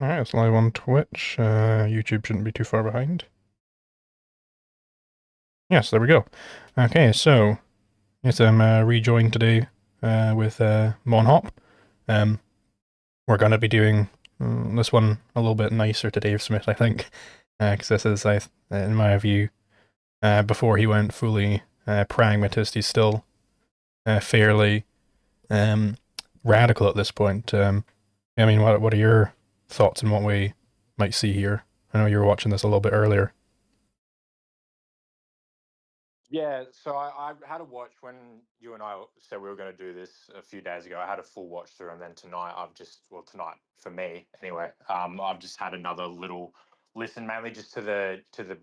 Alright, it's live on Twitch. YouTube shouldn't be too far behind. Yes, there we go. Okay, so yes, I'm rejoined today with Monhop. We're going to be doing this one a little bit nicer to Dave Smith, I think, because this is, in my view, before he went fully pragmatist, he's still fairly radical at this point. I mean, what are your thoughts on what we might see here? I know you were watching this a little bit earlier. Yeah, so I had a watch when you and I said we were going to do this a few days ago. I had a full watch through, and then tonight tonight for me anyway, I've just had another little listen, mainly just to the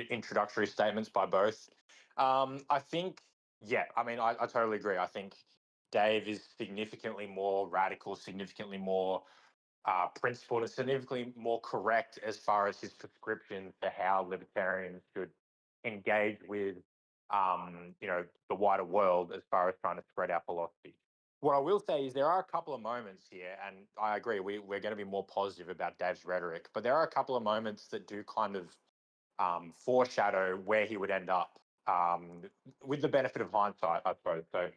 introductory statements by both. I think, yeah, I mean, I totally agree. I think Dave is significantly more radical, significantly more principled, and significantly more correct as far as his prescription to how libertarians should engage with the wider world as far as trying to spread our philosophy. What I will say is there are a couple of moments here, and I agree, we're going to be more positive about Dave's rhetoric, but there are a couple of moments that do kind of foreshadow where he would end up, with the benefit of hindsight, I suppose. So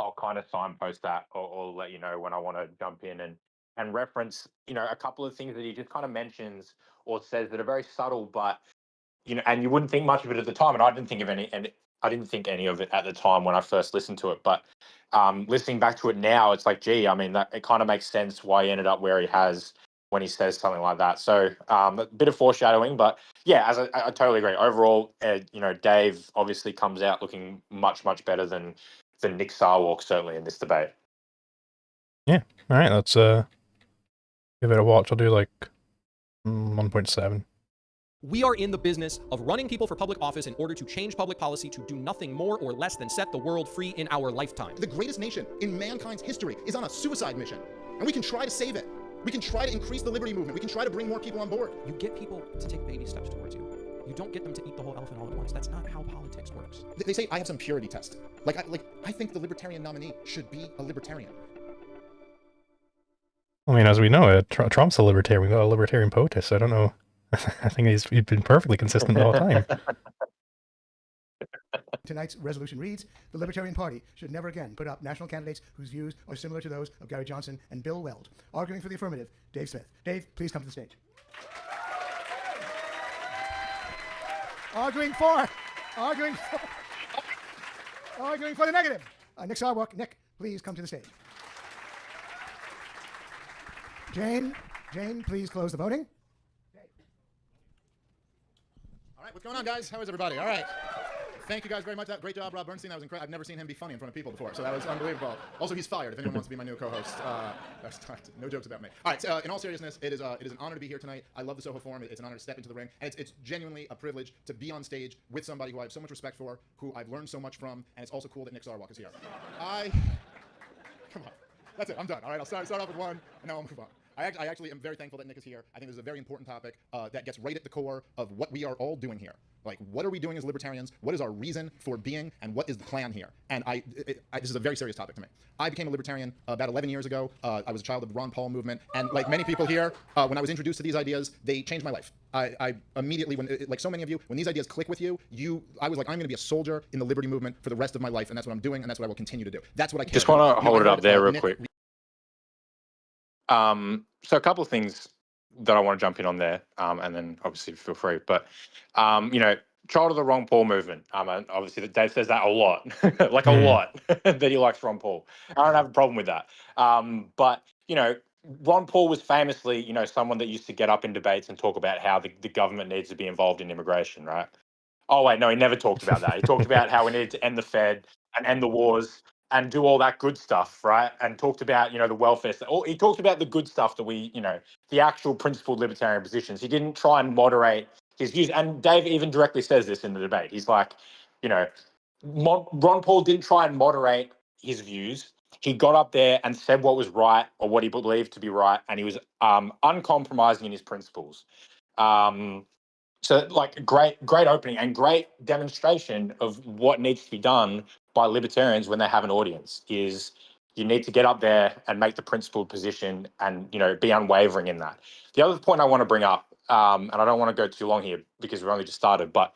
I'll kind of signpost that, or let you know when I want to jump in and reference, a couple of things that he just kind of mentions or says that are very subtle, but and you wouldn't think much of it at the time, and I didn't think of any, and I didn't think any of it at the time when I first listened to it. But listening back to it now, it's like, gee, I mean, that it kind of makes sense why he ended up where he has when he says something like that. So a bit of foreshadowing, but yeah, I totally agree. Overall, Dave obviously comes out looking much better than Nick Sarwark, certainly in this debate. Yeah. All right. Let's give it a watch. I'll do like 1.7. We are in the business of running people for public office in order to change public policy to do nothing more or less than set the world free in our lifetime. The greatest nation in mankind's history is on a suicide mission, and we can try to save it. We can try to increase the liberty movement. We can try to bring more people on board. You get people to take baby steps towards you. You don't get them to eat the whole elephant all at once. That's not how politics works. They say I have some purity test. I think the libertarian nominee should be a libertarian. I mean, as we know, Trump's a libertarian. We got a libertarian POTUS. So I don't know. I think he's been perfectly consistent the whole time. Tonight's resolution reads, the Libertarian Party should never again put up national candidates whose views are similar to those of Gary Johnson and Bill Weld. Arguing for the affirmative, Dave Smith. Dave, please come to the stage. Arguing for the negative, Nick Sarwark. Nick, please come to the stage. Jane, please close the voting. All right, what's going on, guys? How is everybody? All right. Thank you guys very much. Great job, Rob Bernstein. That was incredible. I've never seen him be funny in front of people before, so that was unbelievable. Also, he's fired. If anyone wants to be my new co-host, no jokes about me. All right. In all seriousness, it is an honor to be here tonight. I love the Soho Forum. It's an honor to step into the ring, and it's genuinely a privilege to be on stage with somebody who I have so much respect for, who I've learned so much from, and it's also cool that Nick Sarwark is here. Come on. That's it. I'm done. All right. I'll start off with one, and now I'll move on. I actually am very thankful that Nick is here. I think this is a very important topic that gets right at the core of what we are all doing here. Like, what are we doing as libertarians? What is our reason for being? And what is the plan here? And this is a very serious topic to me. I became a libertarian about 11 years ago. I was a child of the Ron Paul movement. And like many people here, when I was introduced to these ideas, they changed my life. I immediately, like so many of you, when these ideas click with you, I was like, I'm going to be a soldier in the liberty movement for the rest of my life. And that's what I'm doing. And that's what I will continue to do. That's what I care Just want to hold it up there real Nick, quick. So a couple of things that I want to jump in on there, and then obviously feel free. But child of the Ron Paul movement. And obviously that Dave says that a lot, like a lot, that he likes Ron Paul. I don't have a problem with that. But Ron Paul was famously, someone that used to get up in debates and talk about how the government needs to be involved in immigration, right? Oh wait, no, he never talked about that. He talked about how we needed to end the Fed and end the wars and do all that good stuff, right? And talked about, the welfare. He talked about the good stuff that the actual principled libertarian positions. He didn't try and moderate his views. And Dave even directly says this in the debate. He's like, Ron Paul didn't try and moderate his views. He got up there and said what was right or what he believed to be right, and he was uncompromising in his principles. So, like, great opening and great demonstration of what needs to be done by libertarians when they have an audience is, you need to get up there and make the principled position and, be unwavering in that. The other point I want to bring up, and I don't want to go too long here because we've only just started, but,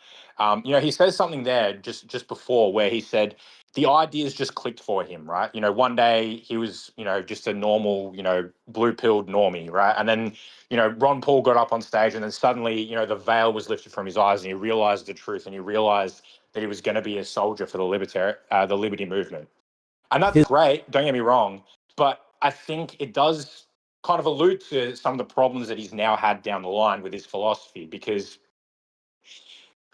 he says something there just before where he said the ideas just clicked for him, right? One day he was, just a normal, blue-pilled normie, right? And then, Ron Paul got up on stage and then suddenly, the veil was lifted from his eyes and he realized the truth and he realized that he was going to be a soldier for the liberty movement. And that's great, don't get me wrong, but I think it does kind of allude to some of the problems that he's now had down the line with his philosophy, because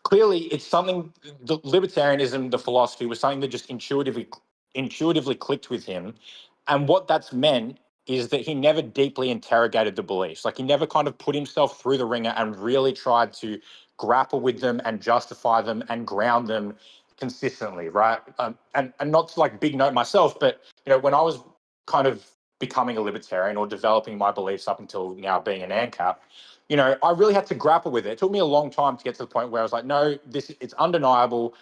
clearly it's something, the libertarianism, the philosophy was something that just intuitively clicked with him. And what that's meant is that he never deeply interrogated the beliefs. Like, he never kind of put himself through the ringer and really tried to grapple with them and justify them and ground them consistently, right? And not to like big note myself, but when I was kind of becoming a libertarian or developing my beliefs up until now being an ANCAP, I really had to grapple with it. It took me a long time to get to the point where I was like, no, it's undeniable.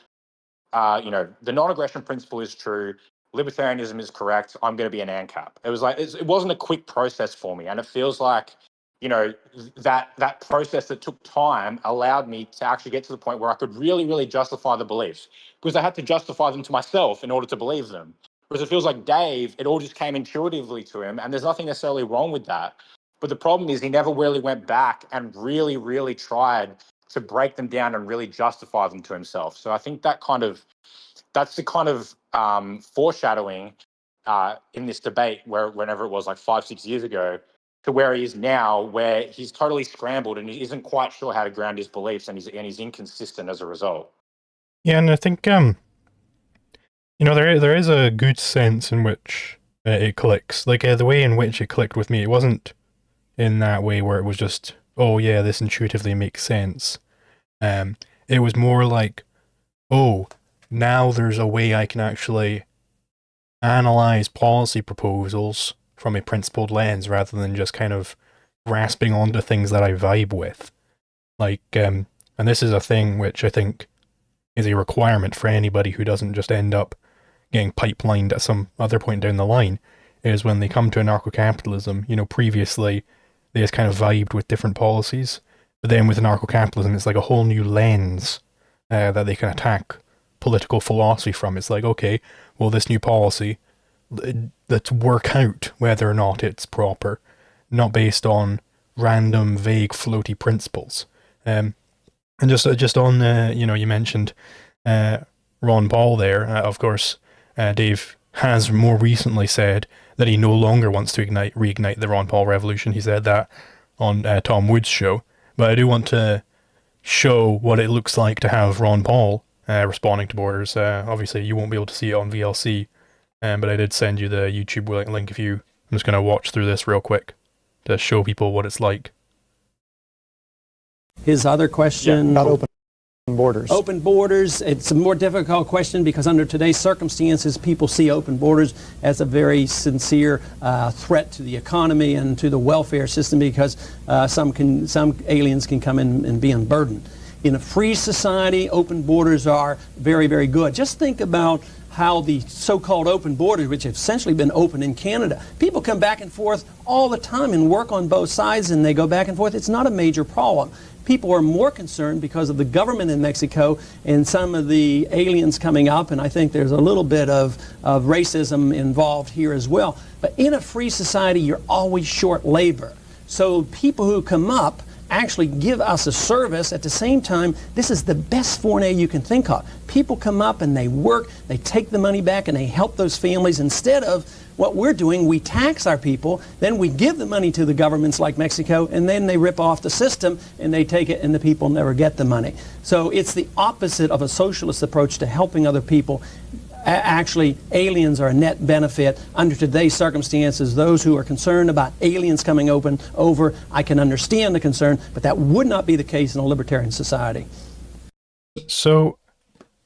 The non-aggression principle is true. Libertarianism is correct. I'm going to be an ANCAP. It was like, it wasn't a quick process for me. And it feels like, that process that took time allowed me to actually get to the point where I could really, really justify the beliefs, because I had to justify them to myself in order to believe them. Whereas it feels like Dave, it all just came intuitively to him, and there's nothing necessarily wrong with that. But the problem is he never really went back and really, really tried to break them down and really justify them to himself. So I think that's the kind of foreshadowing in this debate whenever it was like 5-6 years ago, to where he is now, where he's totally scrambled and he isn't quite sure how to ground his beliefs, and he's inconsistent as a result. Yeah, and I think there is a good sense in which it clicks. Like the way in which it clicked with me, it wasn't in that way where it was just, oh yeah, this intuitively makes sense. It was more like, oh, now there's a way I can actually analyze policy proposals from a principled lens rather than just kind of grasping onto things that I vibe with. Like, and this is a thing which I think is a requirement for anybody who doesn't just end up getting pipelined at some other point down the line, is when they come to anarcho-capitalism, previously they just kind of vibed with different policies, but then with anarcho-capitalism it's like a whole new lens that they can attack political philosophy from. It's like, okay, well, this new policy, let's work out whether or not it's proper, not based on random, vague, floaty principles. And just on, you mentioned Ron Paul there. Of course, Dave has more recently said that he no longer wants to reignite the Ron Paul revolution. He said that on Tom Wood's show. But I do want to show what it looks like to have Ron Paul responding to Borders. Obviously, you won't be able to see it on VLC, but I did send you the YouTube link. I'm just going to watch through this real quick to show people what it's like. His other question... About open borders. Open borders, it's a more difficult question because under today's circumstances, people see open borders as a very sincere threat to the economy and to the welfare system, because some aliens can come in and be unburdened. In a free society, open borders are very, very good. Just think about how the so-called open borders, which have essentially been open in Canada, people come back and forth all the time and work on both sides, and they go back and forth. It's not a major problem. People are more concerned because of the government in Mexico and some of the aliens coming up, and I think there's a little bit of racism involved here as well. But in a free society, you're always short labor. So people who come up actually give us a service. At the same time, this is the best foreign aid you can think of. People come up and they work, they take the money back, and they help those families. Instead of what we're doing, we tax our people, then we give the money to the governments like Mexico, and then they rip off the system and they take it, and the people never get the money. So it's the opposite of a socialist approach to helping other people. Actually, aliens are a net benefit under today's circumstances. Those who are concerned about aliens coming over, I can understand the concern, but that would not be the case in a libertarian society. So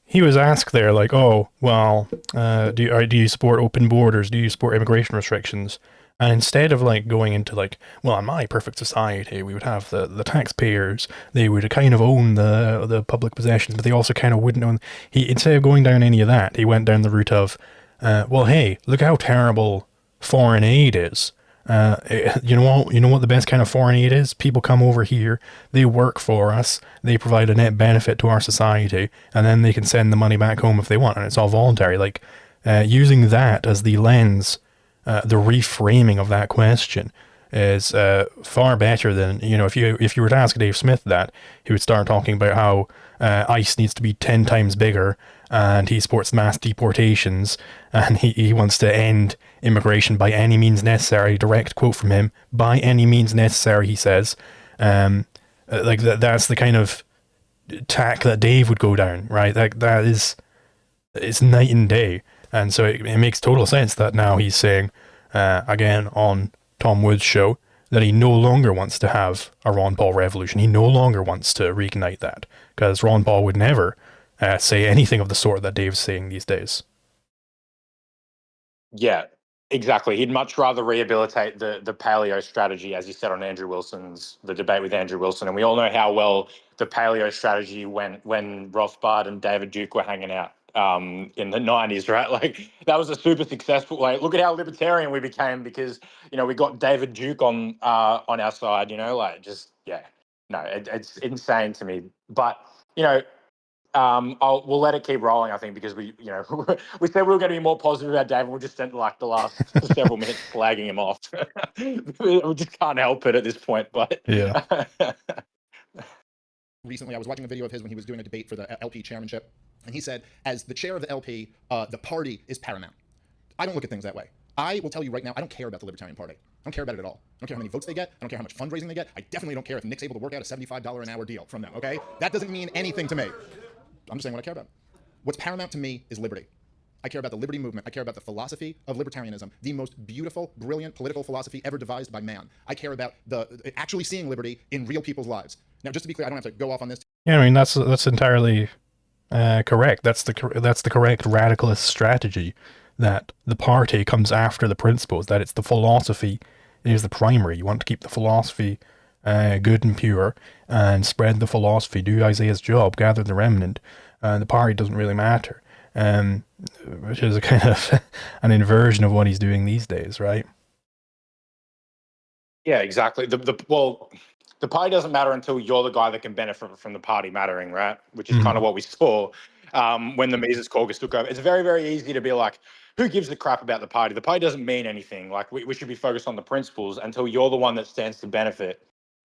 he was asked there, like, oh, well, do you support open borders? Do you support immigration restrictions? And instead of like going into like, well, in my perfect society, we would have the taxpayers, they would kind of own the public possessions, but they also kind of wouldn't own. Instead of going down any of that, he went down the route of, well, hey, look how terrible foreign aid is. You know what the best kind of foreign aid is? People come over here, they work for us, they provide a net benefit to our society, and then they can send the money back home if they want, and it's all voluntary. Like, using that as the lens, the reframing of that question is far better than, if you were to ask Dave Smith that, he would start talking about how ICE needs to be 10 times bigger, and he supports mass deportations, and he wants to end immigration by any means necessary. Direct quote from him: by any means necessary, he says. That's the kind of tack that Dave would go down, right? That is, it's night and day. And so it makes total sense that now he's saying, again on Tom Wood's show, that he no longer wants to have a Ron Paul revolution. He no longer wants to reignite that, because Ron Paul would never say anything of the sort that Dave's saying these days. Yeah, exactly. He'd much rather rehabilitate the paleo strategy, as he said on the debate with Andrew Wilson. And we all know how well the paleo strategy went when Rothbard and David Duke were hanging out in the 90s, right? Like, that was a super successful, like, look at how libertarian we became because, we got David Duke on our side, it's insane to me. But, we'll let it keep rolling, I think, because we we said we were going to be more positive about David. We just spent like the last several minutes flagging him off. We just can't help it at this point. But yeah. Recently, I was watching a video of his when he was doing a debate for the LP chairmanship, and he said, as the chair of the LP, the party is paramount. I don't look at things that way. I will tell you right now, I don't care about the Libertarian Party. I don't care about it at all. I don't care how many votes they get. I don't care how much fundraising they get. I definitely don't care if Nick's able to work out a $75 an hour deal from them, okay? That doesn't mean anything to me. I'm just saying what I care about. What's paramount to me is liberty. I care about the liberty movement. I care about the philosophy of libertarianism, the most beautiful, brilliant political philosophy ever devised by man. I care about actually seeing liberty in real people's lives. Now, just to be clear, I don't have to go off on this. Yeah, I mean, that's entirely correct. That's the correct radicalist strategy, that the party comes after the principles, that it's the philosophy is the primary. You want to keep the philosophy good and pure, and spread the philosophy, do Isaiah's job, gather the remnant. The party doesn't really matter, which is a kind of an inversion of what he's doing these days, right? Yeah, exactly. The party doesn't matter until you're the guy that can benefit from the party mattering, right? Which is kind of what we saw when the Mises caucus took over. It's very, very easy to be like, who gives a crap about the party? The party doesn't mean anything. Like, we should be focused on the principles until you're the one that stands to benefit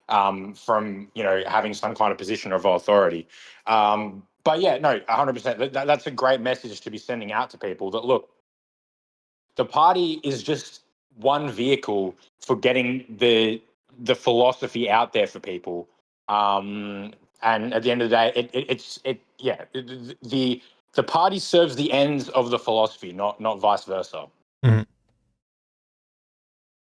from having some kind of position of authority. But yeah, no, 100%. That's a great message to be sending out to people, that look, the party is just one vehicle for getting the philosophy out there for people. And at the end of the day, the party serves the ends of the philosophy, not vice versa. Mm-hmm.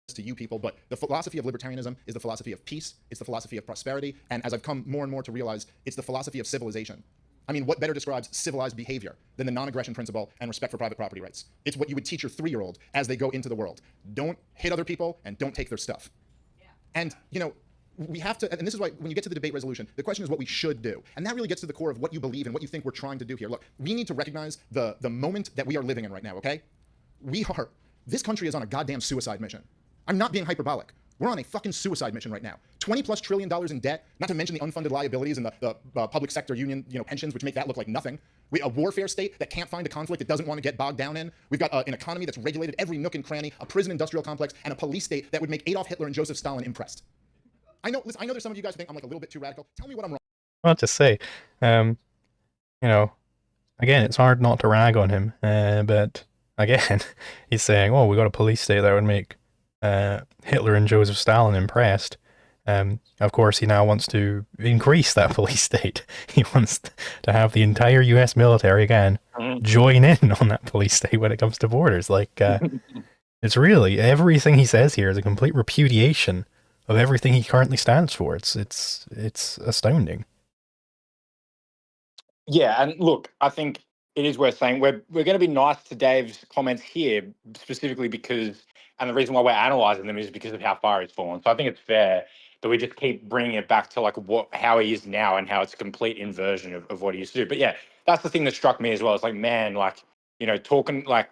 To you people, but the philosophy of libertarianism is the philosophy of peace. It's the philosophy of prosperity. And as I've come more and more to realize, it's the philosophy of civilization. I mean, what better describes civilized behavior than the non-aggression principle and respect for private property rights? It's what you would teach your 3-year-old as they go into the world. Don't hit other people and don't take their stuff. Yeah. And, we have to, and this is why when you get to the debate resolution, the question is what we should do. And that really gets to the core of what you believe and what you think we're trying to do here. Look, we need to recognize the moment that we are living in right now, okay? This country is on a goddamn suicide mission. I'm not being hyperbolic. We're on a fucking suicide mission right now. $20+ trillion in debt, not to mention the unfunded liabilities and the public sector union pensions, which make that look like nothing. A warfare state that can't find a conflict it doesn't want to get bogged down in. We've got an economy that's regulated every nook and cranny, a prison industrial complex, and a police state that would make Adolf Hitler and Joseph Stalin impressed. I know there's some of you guys who think I'm like a little bit too radical. Tell me what I'm wrong. Well, to say, again, it's hard not to rag on him, but again, he's saying, "Oh, we got a police state that would make Hitler and Joseph Stalin impressed." Of course, he now wants to increase that police state. He wants to have the entire U.S. military again join in on that police state when it comes to borders. Like, it's really everything he says here is a complete repudiation of everything he currently stands for. It's astounding. Yeah, and look, I think it is worth saying we're going to be nice to Dave's comments here, specifically because, and the reason why we're analysing them is because of how far he's fallen. So I think it's fair that we just keep bringing it back to like how he is now and how it's a complete inversion of what he used to do. But yeah, that's the thing that struck me as well. It's like, man, like, talking like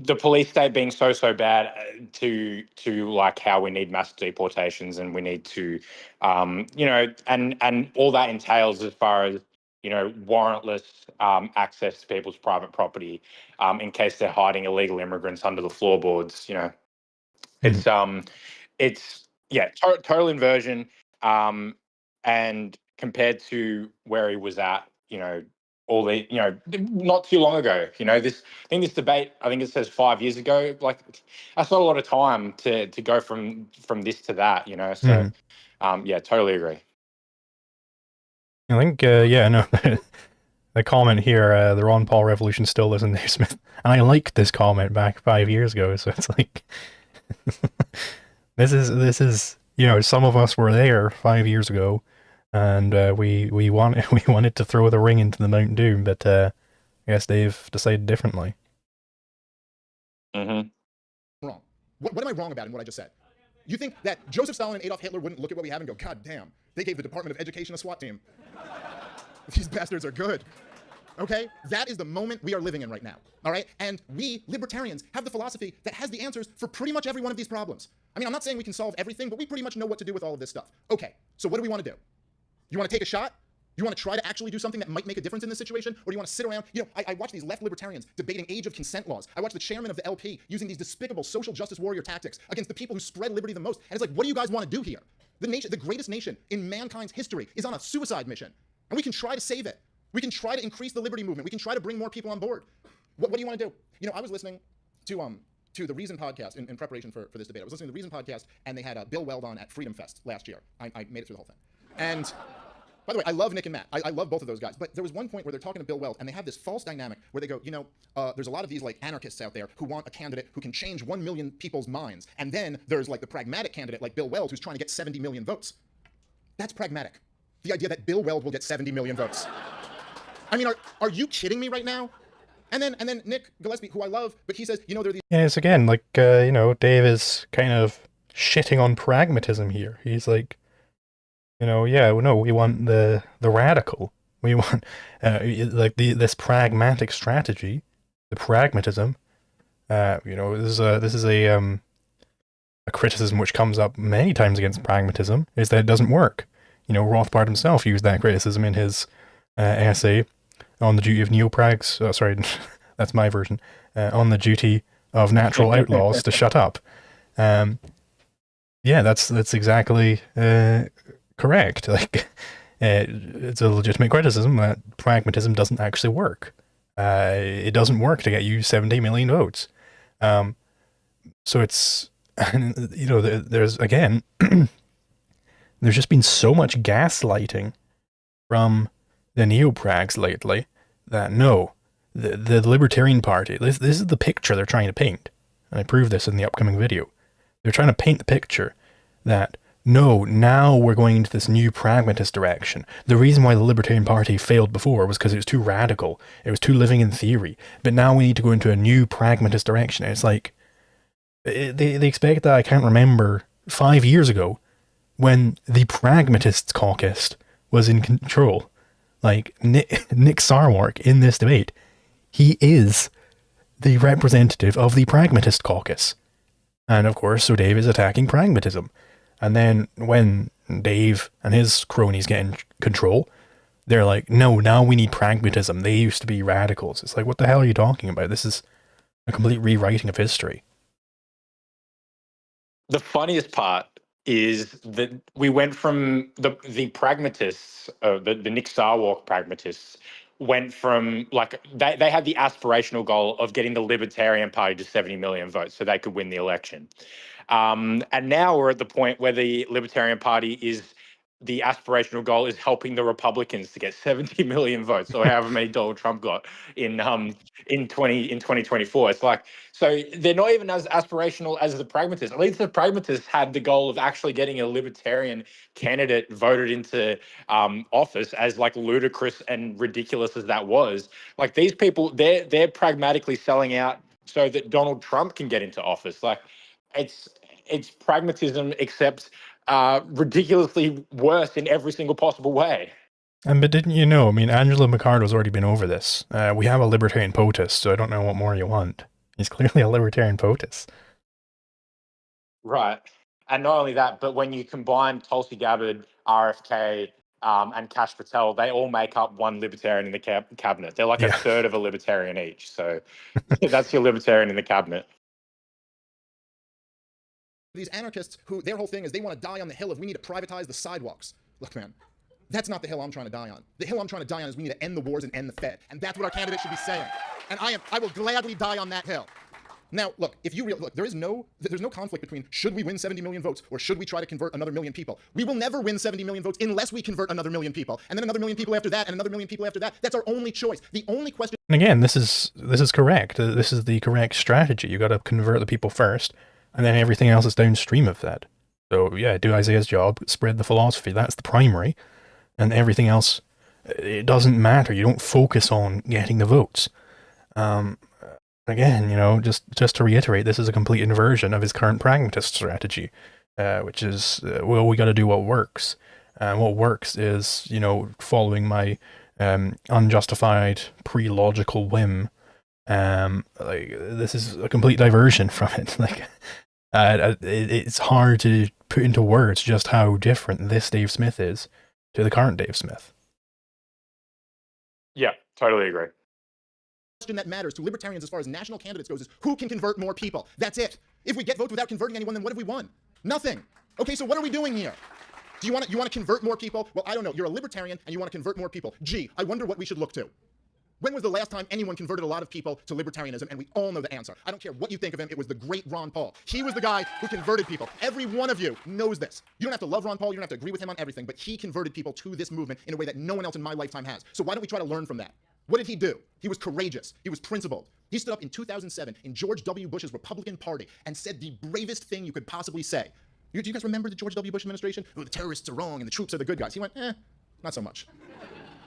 the police state being so bad to like how we need mass deportations and we need to, and all that entails as far as warrantless access to people's private property, in case they're hiding illegal immigrants under the floorboards. It's total inversion. And compared to where he was at, not too long ago, I think this debate, I think it says 5 years ago, like that's not a lot of time to go from this to that, So, totally agree. I think, no, the comment here, the Ron Paul revolution still lives in Dave Smith, and I liked this comment back 5 years ago. So it's like, this is some of us were there 5 years ago, and we wanted to throw the ring into the Mount Doom, but I guess they've decided differently. Mm-hmm. Wrong. What am I wrong about in what I just said? You think that Joseph Stalin and Adolf Hitler wouldn't look at what we have and go, God damn, they gave the Department of Education a SWAT team. These bastards are good. Okay? That is the moment we are living in right now. All right? And we, libertarians, have the philosophy that has the answers for pretty much every one of these problems. I mean, I'm not saying we can solve everything, but we pretty much know what to do with all of this stuff. Okay, so what do we want to do? You want to take a shot? You want to try to actually do something that might make a difference in this situation? Or do you want to sit around? I watch these left libertarians debating age of consent laws. I watch the chairman of the LP using these despicable social justice warrior tactics against the people who spread liberty the most. And it's like, what do you guys want to do here? The greatest nation in mankind's history is on a suicide mission. And we can try to save it. We can try to increase the liberty movement. We can try to bring more people on board. What do you want to do? I was listening to the Reason podcast in preparation for this debate. I was listening to the Reason podcast, and they had Bill Weld on at Freedom Fest last year. I made it through the whole thing. And by the way, I love Nick and Matt. I love both of those guys. But there was one point where they're talking to Bill Weld, and they have this false dynamic where they go, there's a lot of these like anarchists out there who want a candidate who can change 1 million people's minds. And then there's like the pragmatic candidate like Bill Weld who's trying to get 70 million votes. That's pragmatic. The idea that Bill Weld will get 70 million votes. I mean, are you kidding me right now? And then Nick Gillespie, who I love, but he says, there are these... Yeah, it's again, like, Dave is kind of shitting on pragmatism here. He's like, we want the radical. We want, this pragmatic strategy, the pragmatism. This is a criticism which comes up many times against pragmatism, is that it doesn't work. Rothbard himself used that criticism in his essay on the duty of neoprags. That's my version. On the duty of natural outlaws to shut up. That's exactly correct. Like, it's a legitimate criticism that pragmatism doesn't actually work. It doesn't work to get you 70 million votes. So it's, there's again, there's just been so much gaslighting from the neoprags lately that no, the Libertarian Party, this is the picture they're trying to paint. And I prove this in the upcoming video. They're trying to paint the picture that no, now we're going into this new pragmatist direction. The reason why the Libertarian Party failed before was because it was too radical. It was too living in theory. But now we need to go into a new pragmatist direction. And it's like, they expect that I can't remember 5 years ago when the Pragmatists caucus was in control. Like, Nick Sarwark in this debate, he is the representative of the Pragmatist caucus. And of course, so Dave is attacking pragmatism. And then when Dave and his cronies get in control, they're like, no, now we need pragmatism. They used to be radicals. It's like, what the hell are you talking about? This is a complete rewriting of history. The funniest part is that we went from the pragmatists, the Nick Sarwark pragmatists, went from, like, they had the aspirational goal of getting the Libertarian Party to 70 million votes so they could win the election. And now we're at the point where the Libertarian Party the aspirational goal is helping the Republicans to get 70 million votes, or however many Donald Trump got in 2024. It's like, so they're not even as aspirational as the pragmatists. At least the pragmatists had the goal of actually getting a libertarian candidate voted into office, as like ludicrous and ridiculous as that was. Like, these people, they're pragmatically selling out so that Donald Trump can get into office. Like, it's pragmatism, except ridiculously worse in every single possible way. But didn't you know, Angela McCardo's already been over this. We have a Libertarian POTUS, so I don't know what more you want. He's clearly a libertarian POTUS. Right. And not only that, but when you combine Tulsi Gabbard, RFK, and Kash Patel, they all make up one libertarian in the cabinet. They're like a Yeah. third of a libertarian each. So that's your libertarian in the cabinet. These anarchists who their whole thing is they want to die on the hill of we need to privatize the sidewalks. Look, man, that's not the hill I'm trying to die on. The hill I'm trying to die on is we need to end the wars and end the Fed. And that's what our candidate should be saying. And I will gladly die on that hill. Now, look, if you look, there's no conflict between should we win 70 million votes or should we try to convert another million people. We will never win 70 million votes unless we convert another million people, and then another million people after that, and another million people after that. That's our only choice. The only question. And again, this is correct. This is the correct strategy. You got to convert the people first, and then everything else is downstream of that. So yeah, do Isaiah's job, spread the philosophy. That's the primary, and everything else, it doesn't matter. You don't focus on getting the votes. Again, you know, just to reiterate, this is a complete inversion of his current pragmatist strategy, which is, well, we got to do what works. And what works is, you know, following my unjustified pre-logical whim. Like, this is a complete diversion from it. Like, it's hard to put into words just how different this Dave Smith is to the current Dave Smith. Yeah, totally agree. Question that matters to libertarians as far as national candidates goes is who can convert more people. That's it. If we get votes without converting anyone, then what have we won? Nothing. Okay, so what are we doing here? Do you want to convert more people? Well, I don't know. You're a libertarian and you want to convert more people. Gee, I wonder what we should look to. When was the last time anyone converted a lot of people to libertarianism? And we all know the answer. I don't care what you think of him. It was the great Ron Paul. He was the guy who converted people. Every one of you knows this. You don't have to love Ron Paul. You don't have to agree with him on everything. But he converted people to this movement in a way that no one else in my lifetime has. So why don't we try to learn from that? What did he do? He was courageous. He was principled. He stood up in 2007 in George W. Bush's Republican Party and said the bravest thing you could possibly say. Do you guys remember the George W. Bush administration? Oh, the terrorists are wrong and the troops are the good guys. He went, not so much.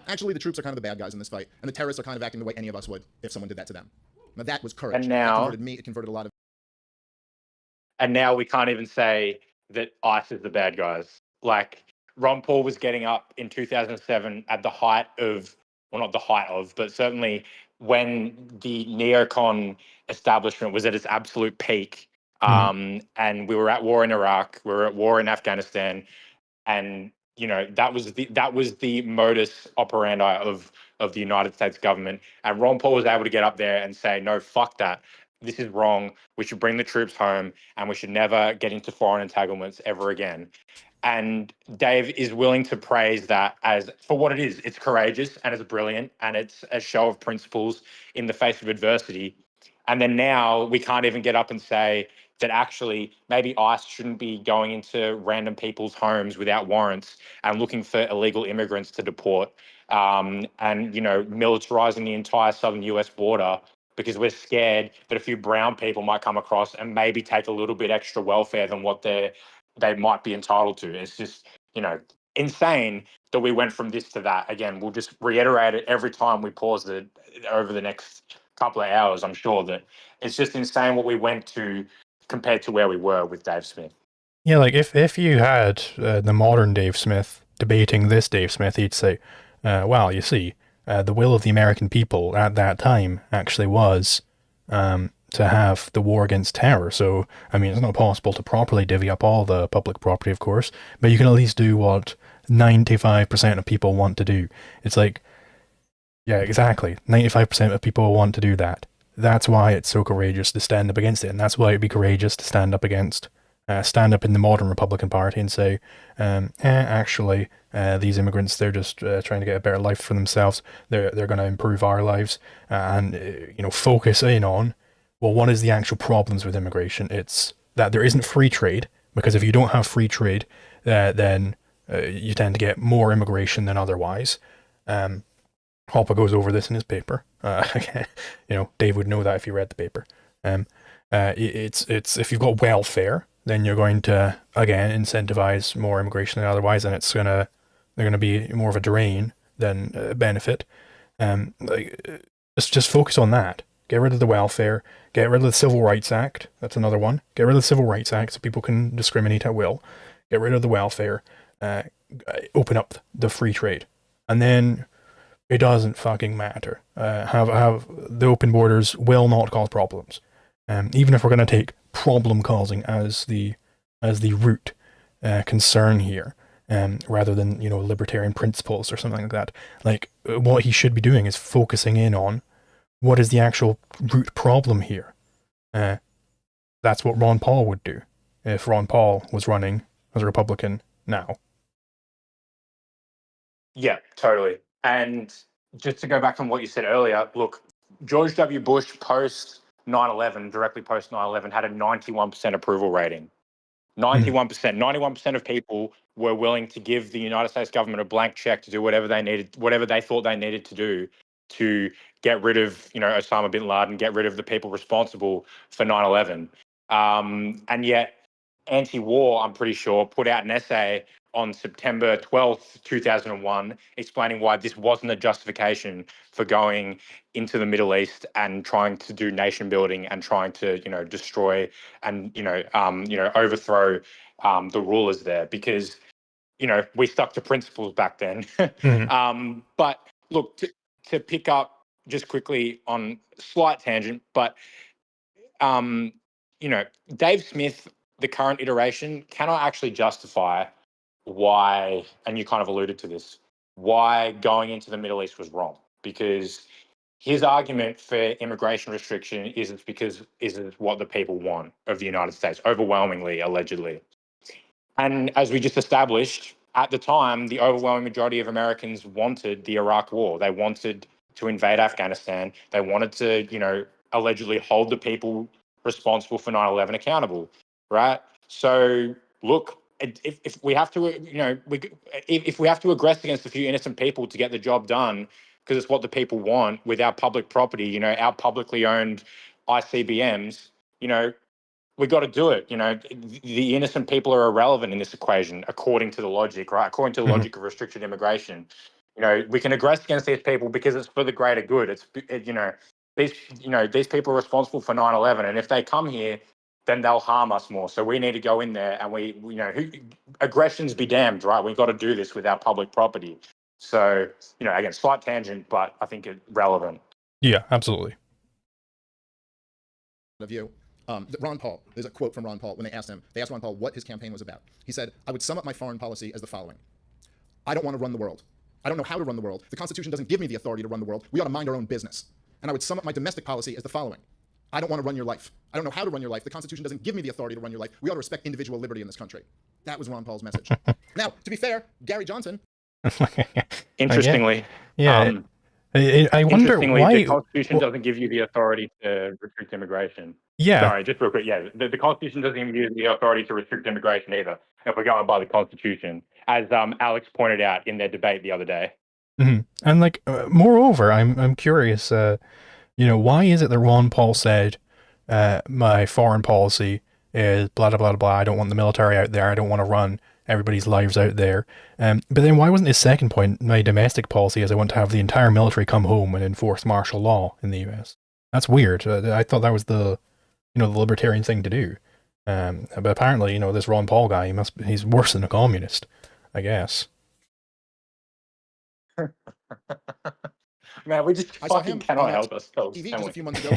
Actually, the troops are kind of the bad guys in this fight, and the terrorists are kind of acting the way any of us would if someone did that to them. Now that was courage. And now, it converted me. It converted a lot of. And now we can't even say that ICE is the bad guys. Like, Ron Paul was getting up in 2007 at the height of, well, not the height of, but certainly when the neocon establishment was at its absolute peak. And we were at war in Iraq, we were at war in Afghanistan, and you know, that was the modus operandi of the United States government. And Ron Paul was able to get up there and say, no, fuck that. This is wrong. We should bring the troops home and we should never get into foreign entanglements ever again. And Dave is willing to praise that as for what it is. It's courageous and it's brilliant and it's a show of principles in the face of adversity. And then now we can't even get up and say that actually maybe ICE shouldn't be going into random people's homes without warrants and looking for illegal immigrants to deport, and, you know, militarizing the entire southern US border because we're scared that a few brown people might come across and maybe take a little bit extra welfare than what they might be entitled to. It's just, you know, insane that we went from this to that. Again, we'll just reiterate it every time we pause it over the next couple of hours. I'm sure that it's just insane what we went to compared to where we were with Dave Smith. Yeah, like if you had the modern Dave Smith debating this Dave Smith, he'd say, well, you see, the will of the American people at that time actually was to have the war against terror. So, I mean, it's not possible to properly divvy up all the public property, of course, but you can at least do what 95% of people want to do. It's like, yeah, exactly. 95% of people want to do that. That's why it's so courageous to stand up against it, and that's why it'd be courageous to stand up against, stand up in the modern Republican Party and say, actually, these immigrants, they're just trying to get a better life for themselves. They're going to improve our lives, and you know, focus in on, well, what is the actual problems with immigration? It's that there isn't free trade, because if you don't have free trade, then you tend to get more immigration than otherwise. Hoppe goes over this in his paper. You know, Dave would know that if he read the paper. It's if you've got welfare, then you're going to again incentivize more immigration than otherwise, and they're gonna be more of a drain than a benefit. Just focus on that. Get rid of the welfare. Get rid of the Civil Rights Act. That's another one. Get rid of the Civil Rights Act so people can discriminate at will. Get rid of the welfare. Open up the free trade, and then it doesn't fucking matter. Have the open borders will not cause problems. Even if we're going to take problem causing as the root concern here, rather than libertarian principles or something like that. Like what he should be doing is focusing in on what is the actual root problem here. That's what Ron Paul would do if Ron Paul was running as a Republican now. Yeah, totally. And just to go back on what you said earlier, look, George W. Bush post 9/11, directly post 9/11, had a 91% approval rating. 91%. 91% of people were willing to give the United States government a blank check to do whatever they thought they needed to do to get rid of, Osama bin Laden, get rid of the people responsible for 9/11. And yet, anti-war, I'm pretty sure, put out an essay on September 12th, 2001, explaining why this wasn't a justification for going into the Middle East and trying to do nation building and trying to, destroy and, overthrow the rulers there, because, we stuck to principles back then. But look, to pick up just quickly on slight tangent, but, Dave Smith, the current iteration, cannot actually justify why, and you kind of alluded to this, why going into the Middle East was wrong. Because his argument for immigration restriction is what the people want of the United States, overwhelmingly, allegedly. And as we just established, at the time, the overwhelming majority of Americans wanted the Iraq War. They wanted to invade Afghanistan. They wanted to, allegedly hold the people responsible for 9/11 accountable, right? So, look, if we have to, if we have to aggress against a few innocent people to get the job done, because it's what the people want with our public property, our publicly owned ICBMs, we got to do it. The innocent people are irrelevant in this equation, according to the logic, right? According to the logic of restricted immigration. We can aggress against these people because it's for the greater good. These people are responsible for 9/11, and if they come here, then they'll harm us more. So we need to go in there and aggressions be damned, right? We've got to do this with our public property. So, again, slight tangent, but I think it's relevant. Yeah, absolutely. Of you. Ron Paul, there's a quote from Ron Paul when they asked Ron Paul what his campaign was about. He said, "I would sum up my foreign policy as the following. I don't want to run the world. I don't know how to run the world. The Constitution doesn't give me the authority to run the world. We ought to mind our own business. And I would sum up my domestic policy as the following. I don't want to run your life. I don't know how to run your life. The Constitution doesn't give me the authority to run your life. We ought to respect individual liberty in this country." That was Ron Paul's message. Now, to be fair, Gary Johnson. Interestingly. Yeah. I wonder why the Constitution doesn't give you the authority to restrict immigration. Yeah. Sorry, just real quick. Yeah, the Constitution doesn't even give you the authority to restrict immigration either, if we're going by the Constitution, as Alex pointed out in their debate the other day. Mm-hmm. And moreover, I'm curious. Why is it that Ron Paul said, my foreign policy is blah blah blah blah. I don't want the military out there. I don't want to run everybody's lives out there. But then why wasn't his second point, my domestic policy is I want to have the entire military come home and enforce martial law in the US? That's weird. I thought that was the libertarian thing to do. But apparently, this Ron Paul guy, he's worse than a communist, I guess. Man, we just fucking cannot help ourselves. TV just a few months ago.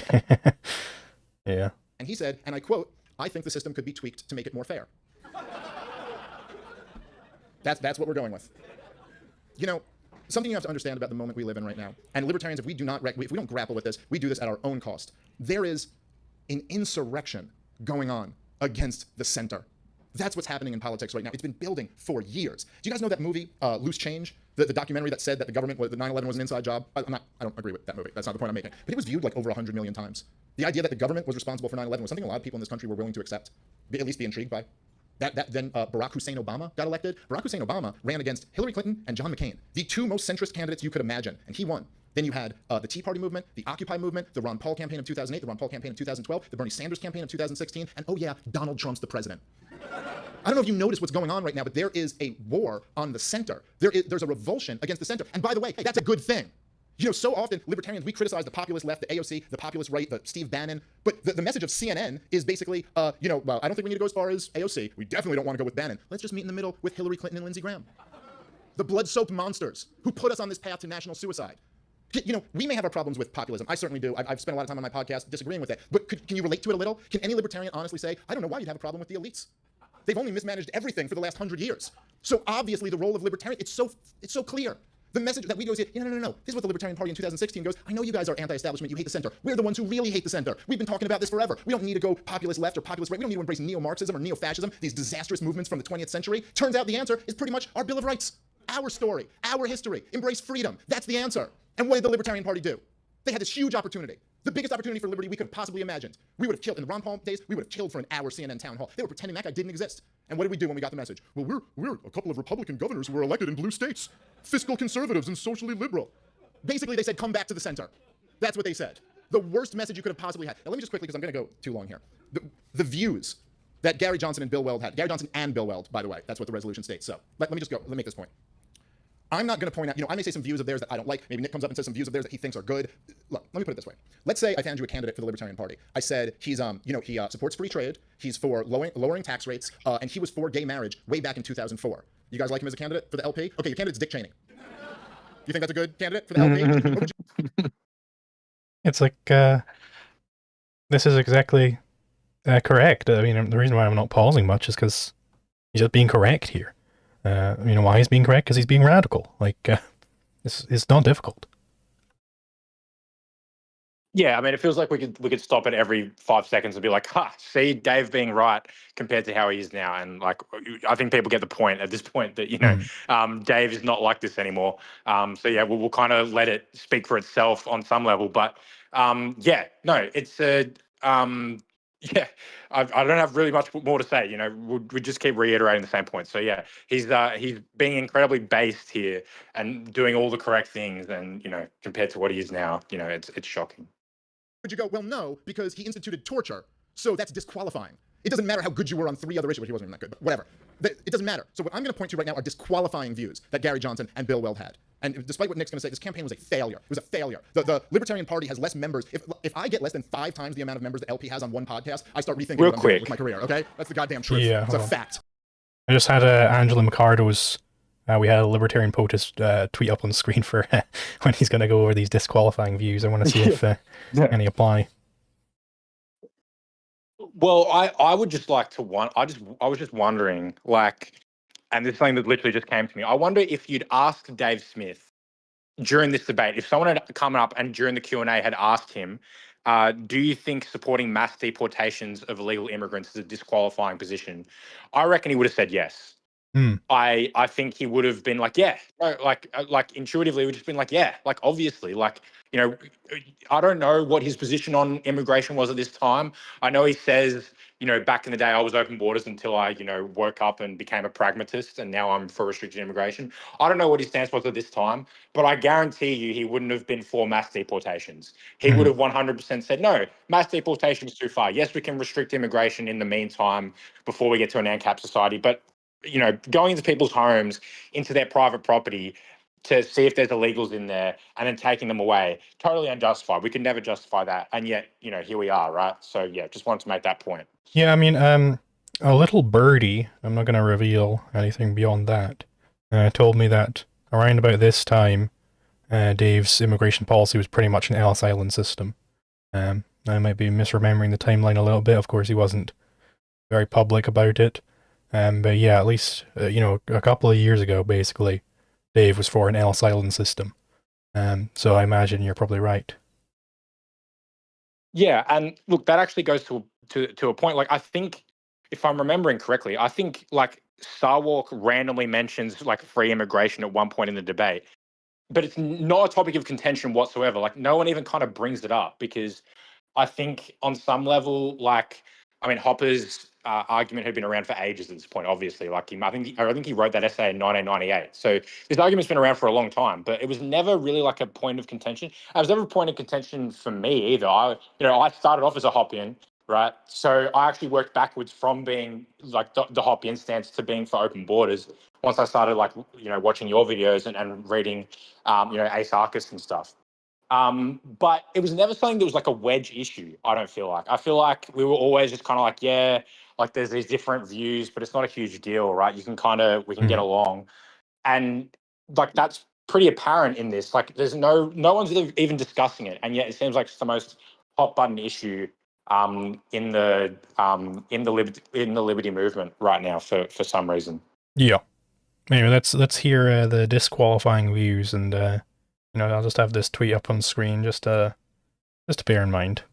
Yeah. And he said, and I quote, "I think the system could be tweaked to make it more fair." That's what we're going with. Something you have to understand about the moment we live in right now, and libertarians, if we don't grapple with this, we do this at our own cost. There is an insurrection going on against the center. That's what's happening in politics right now. It's been building for years. Do you guys know that movie, Loose Change? The documentary that said that the 9/11 was an inside job? I don't agree with that movie. That's not the point I'm making. But it was viewed like over 100 million times. The idea that the government was responsible for 9/11 was something a lot of people in this country were willing to accept, at least be intrigued by. Then Barack Hussein Obama got elected. Barack Hussein Obama ran against Hillary Clinton and John McCain, the two most centrist candidates you could imagine, and he won. Then you had the Tea Party movement, the Occupy movement, the Ron Paul campaign of 2008, the Ron Paul campaign of 2012, the Bernie Sanders campaign of 2016, and oh yeah, Donald Trump's the president. I don't know if you notice what's going on right now, but there is a war on the center. There's a revulsion against the center. And by the way, hey, that's a good thing. So often libertarians, we criticize the populist left, the AOC, the populist right, the Steve Bannon. But the message of CNN is basically, well, I don't think we need to go as far as AOC. We definitely don't want to go with Bannon. Let's just meet in the middle with Hillary Clinton and Lindsey Graham. The blood-soaked monsters who put us on this path to national suicide. You know, we may have our problems with populism. I certainly do. I've spent a lot of time on my podcast disagreeing with it. But can you relate to it a little? Can any libertarian honestly say, I don't know why you'd have a problem with the elites? They've only mismanaged everything for the last 100 years. So obviously the role of libertarian, it's so clear. The message that we go say, no. This is what the Libertarian Party in 2016 goes, I know you guys are anti-establishment, you hate the center. We're the ones who really hate the center. We've been talking about this forever. We don't need to go populist left or populist right. We don't need to embrace neo-Marxism or neo-fascism, these disastrous movements from the 20th century. Turns out the answer is pretty much our Bill of Rights. Our story, our history, embrace freedom. That's the answer. And what did the Libertarian Party do? They had this huge opportunity. The biggest opportunity for liberty we could have possibly imagined. We would have killed, in the Ron Paul days, we would have killed for an hour CNN town hall. They were pretending that guy didn't exist. And what did we do when we got the message? Well, we're a couple of Republican governors who were elected in blue states. Fiscal conservatives and socially liberal. Basically, they said, come back to the center. That's what they said. The worst message you could have possibly had. Now, let me just quickly, because I'm going to go too long here. The views that Gary Johnson and Bill Weld had. Gary Johnson and Bill Weld, by the way. That's what the resolution states. So let me just go. Let me make this point. I'm not going to point out, I may say some views of theirs that I don't like. Maybe Nick comes up and says some views of theirs that he thinks are good. Look, let me put it this way. Let's say I found you a candidate for the Libertarian Party. I said he's, he supports free trade. He's for lowering tax rates, and he was for gay marriage way back in 2004. You guys like him as a candidate for the LP? Okay, your candidate's Dick Cheney. You think that's a good candidate for the LP? It's like, this is exactly correct. I mean, the reason why I'm not pausing much is because he's just being correct here. You know why he's being correct? Because he's being radical. Like, it's not difficult. Yeah, I mean, it feels like we could stop it every 5 seconds and be like, see Dave being right compared to how he is now. And like, I think people get the point at this point that, Dave is not like this anymore. So yeah, we'll kind of let it speak for itself on some level. But it's yeah, I don't have really much more to say. We just keep reiterating the same point. So yeah, he's being incredibly based here and doing all the correct things. And compared to what he is now, it's shocking. Would you go, well, no, because he instituted torture, so that's disqualifying. It doesn't matter how good you were on 3 other issues. He wasn't even that good, but whatever. It doesn't matter. So what I'm going to point to right now are disqualifying views that Gary Johnson and Bill Weld had. And despite what Nick's going to say, this campaign was a failure. It was a failure. The Libertarian Party has less members. If I get less than 5 times the amount of members that LP has on one podcast, I start rethinking what I'm doing with my career, okay? That's the goddamn truth. Yeah, it's a fact. I just had Angela McCardo's, we had a Libertarian POTUS tweet up on the screen for when he's going to go over these disqualifying views. I want to see if any apply. Well, I would just like to I was just wondering, like, and this is something that literally just came to me. I wonder if you'd ask Dave Smith during this debate, if someone had come up and during the Q&A had asked him, do you think supporting mass deportations of illegal immigrants is a disqualifying position? I reckon he would have said yes. I think he would have been like, yeah, no, like intuitively, would just been like, yeah, like obviously, like, I don't know what his position on immigration was at this time. I know he says, back in the day, I was open borders until I, woke up and became a pragmatist, and now I'm for restricted immigration. I don't know what his stance was at this time, but I guarantee you he wouldn't have been for mass deportations. He would have 100% said, no, mass deportation is too far. Yes, we can restrict immigration in the meantime before we get to an ANCAP society, but going into people's homes, into their private property to see if there's illegals in there and then taking them away, totally unjustified. We can never justify that. And yet, here we are, right? So yeah, just wanted to make that point. Yeah, I mean, a little birdie, I'm not going to reveal anything beyond that, told me that around about this time, Dave's immigration policy was pretty much an Ellis Island system. I might be misremembering the timeline a little bit. Of course, he wasn't very public about it. But yeah, at least, a couple of years ago, basically, Dave was for an Ellis Island system. So I imagine you're probably right. Yeah, and look, that actually goes to a point. Like, I think, if I'm remembering correctly, I think, like, Sarwark randomly mentions, like, free immigration at one point in the debate. But it's not a topic of contention whatsoever. Like, no one even kind of brings it up because I think on some level, like, I mean, Hopper's argument had been around for ages at this point, obviously. Like, I think he wrote that essay in 1998. So this argument's been around for a long time, but it was never really like a point of contention. It was never a point of contention for me either. I started off as a Hoppian, right? So I actually worked backwards from being like the Hoppian stance to being for open borders. Once I started watching your videos and reading, Ace Arcus and stuff. But it was never something that was like a wedge issue, I don't feel like. I feel like we were always just kind of like, yeah, like there's these different views, but it's not a huge deal, right? We can get along. And like that's pretty apparent in this. Like, there's no one's even discussing it, and yet it seems like it's the most hot button issue in the liberty movement right now for some reason. Yeah. Anyway, let's hear the disqualifying views, and I'll just have this tweet up on screen just to bear in mind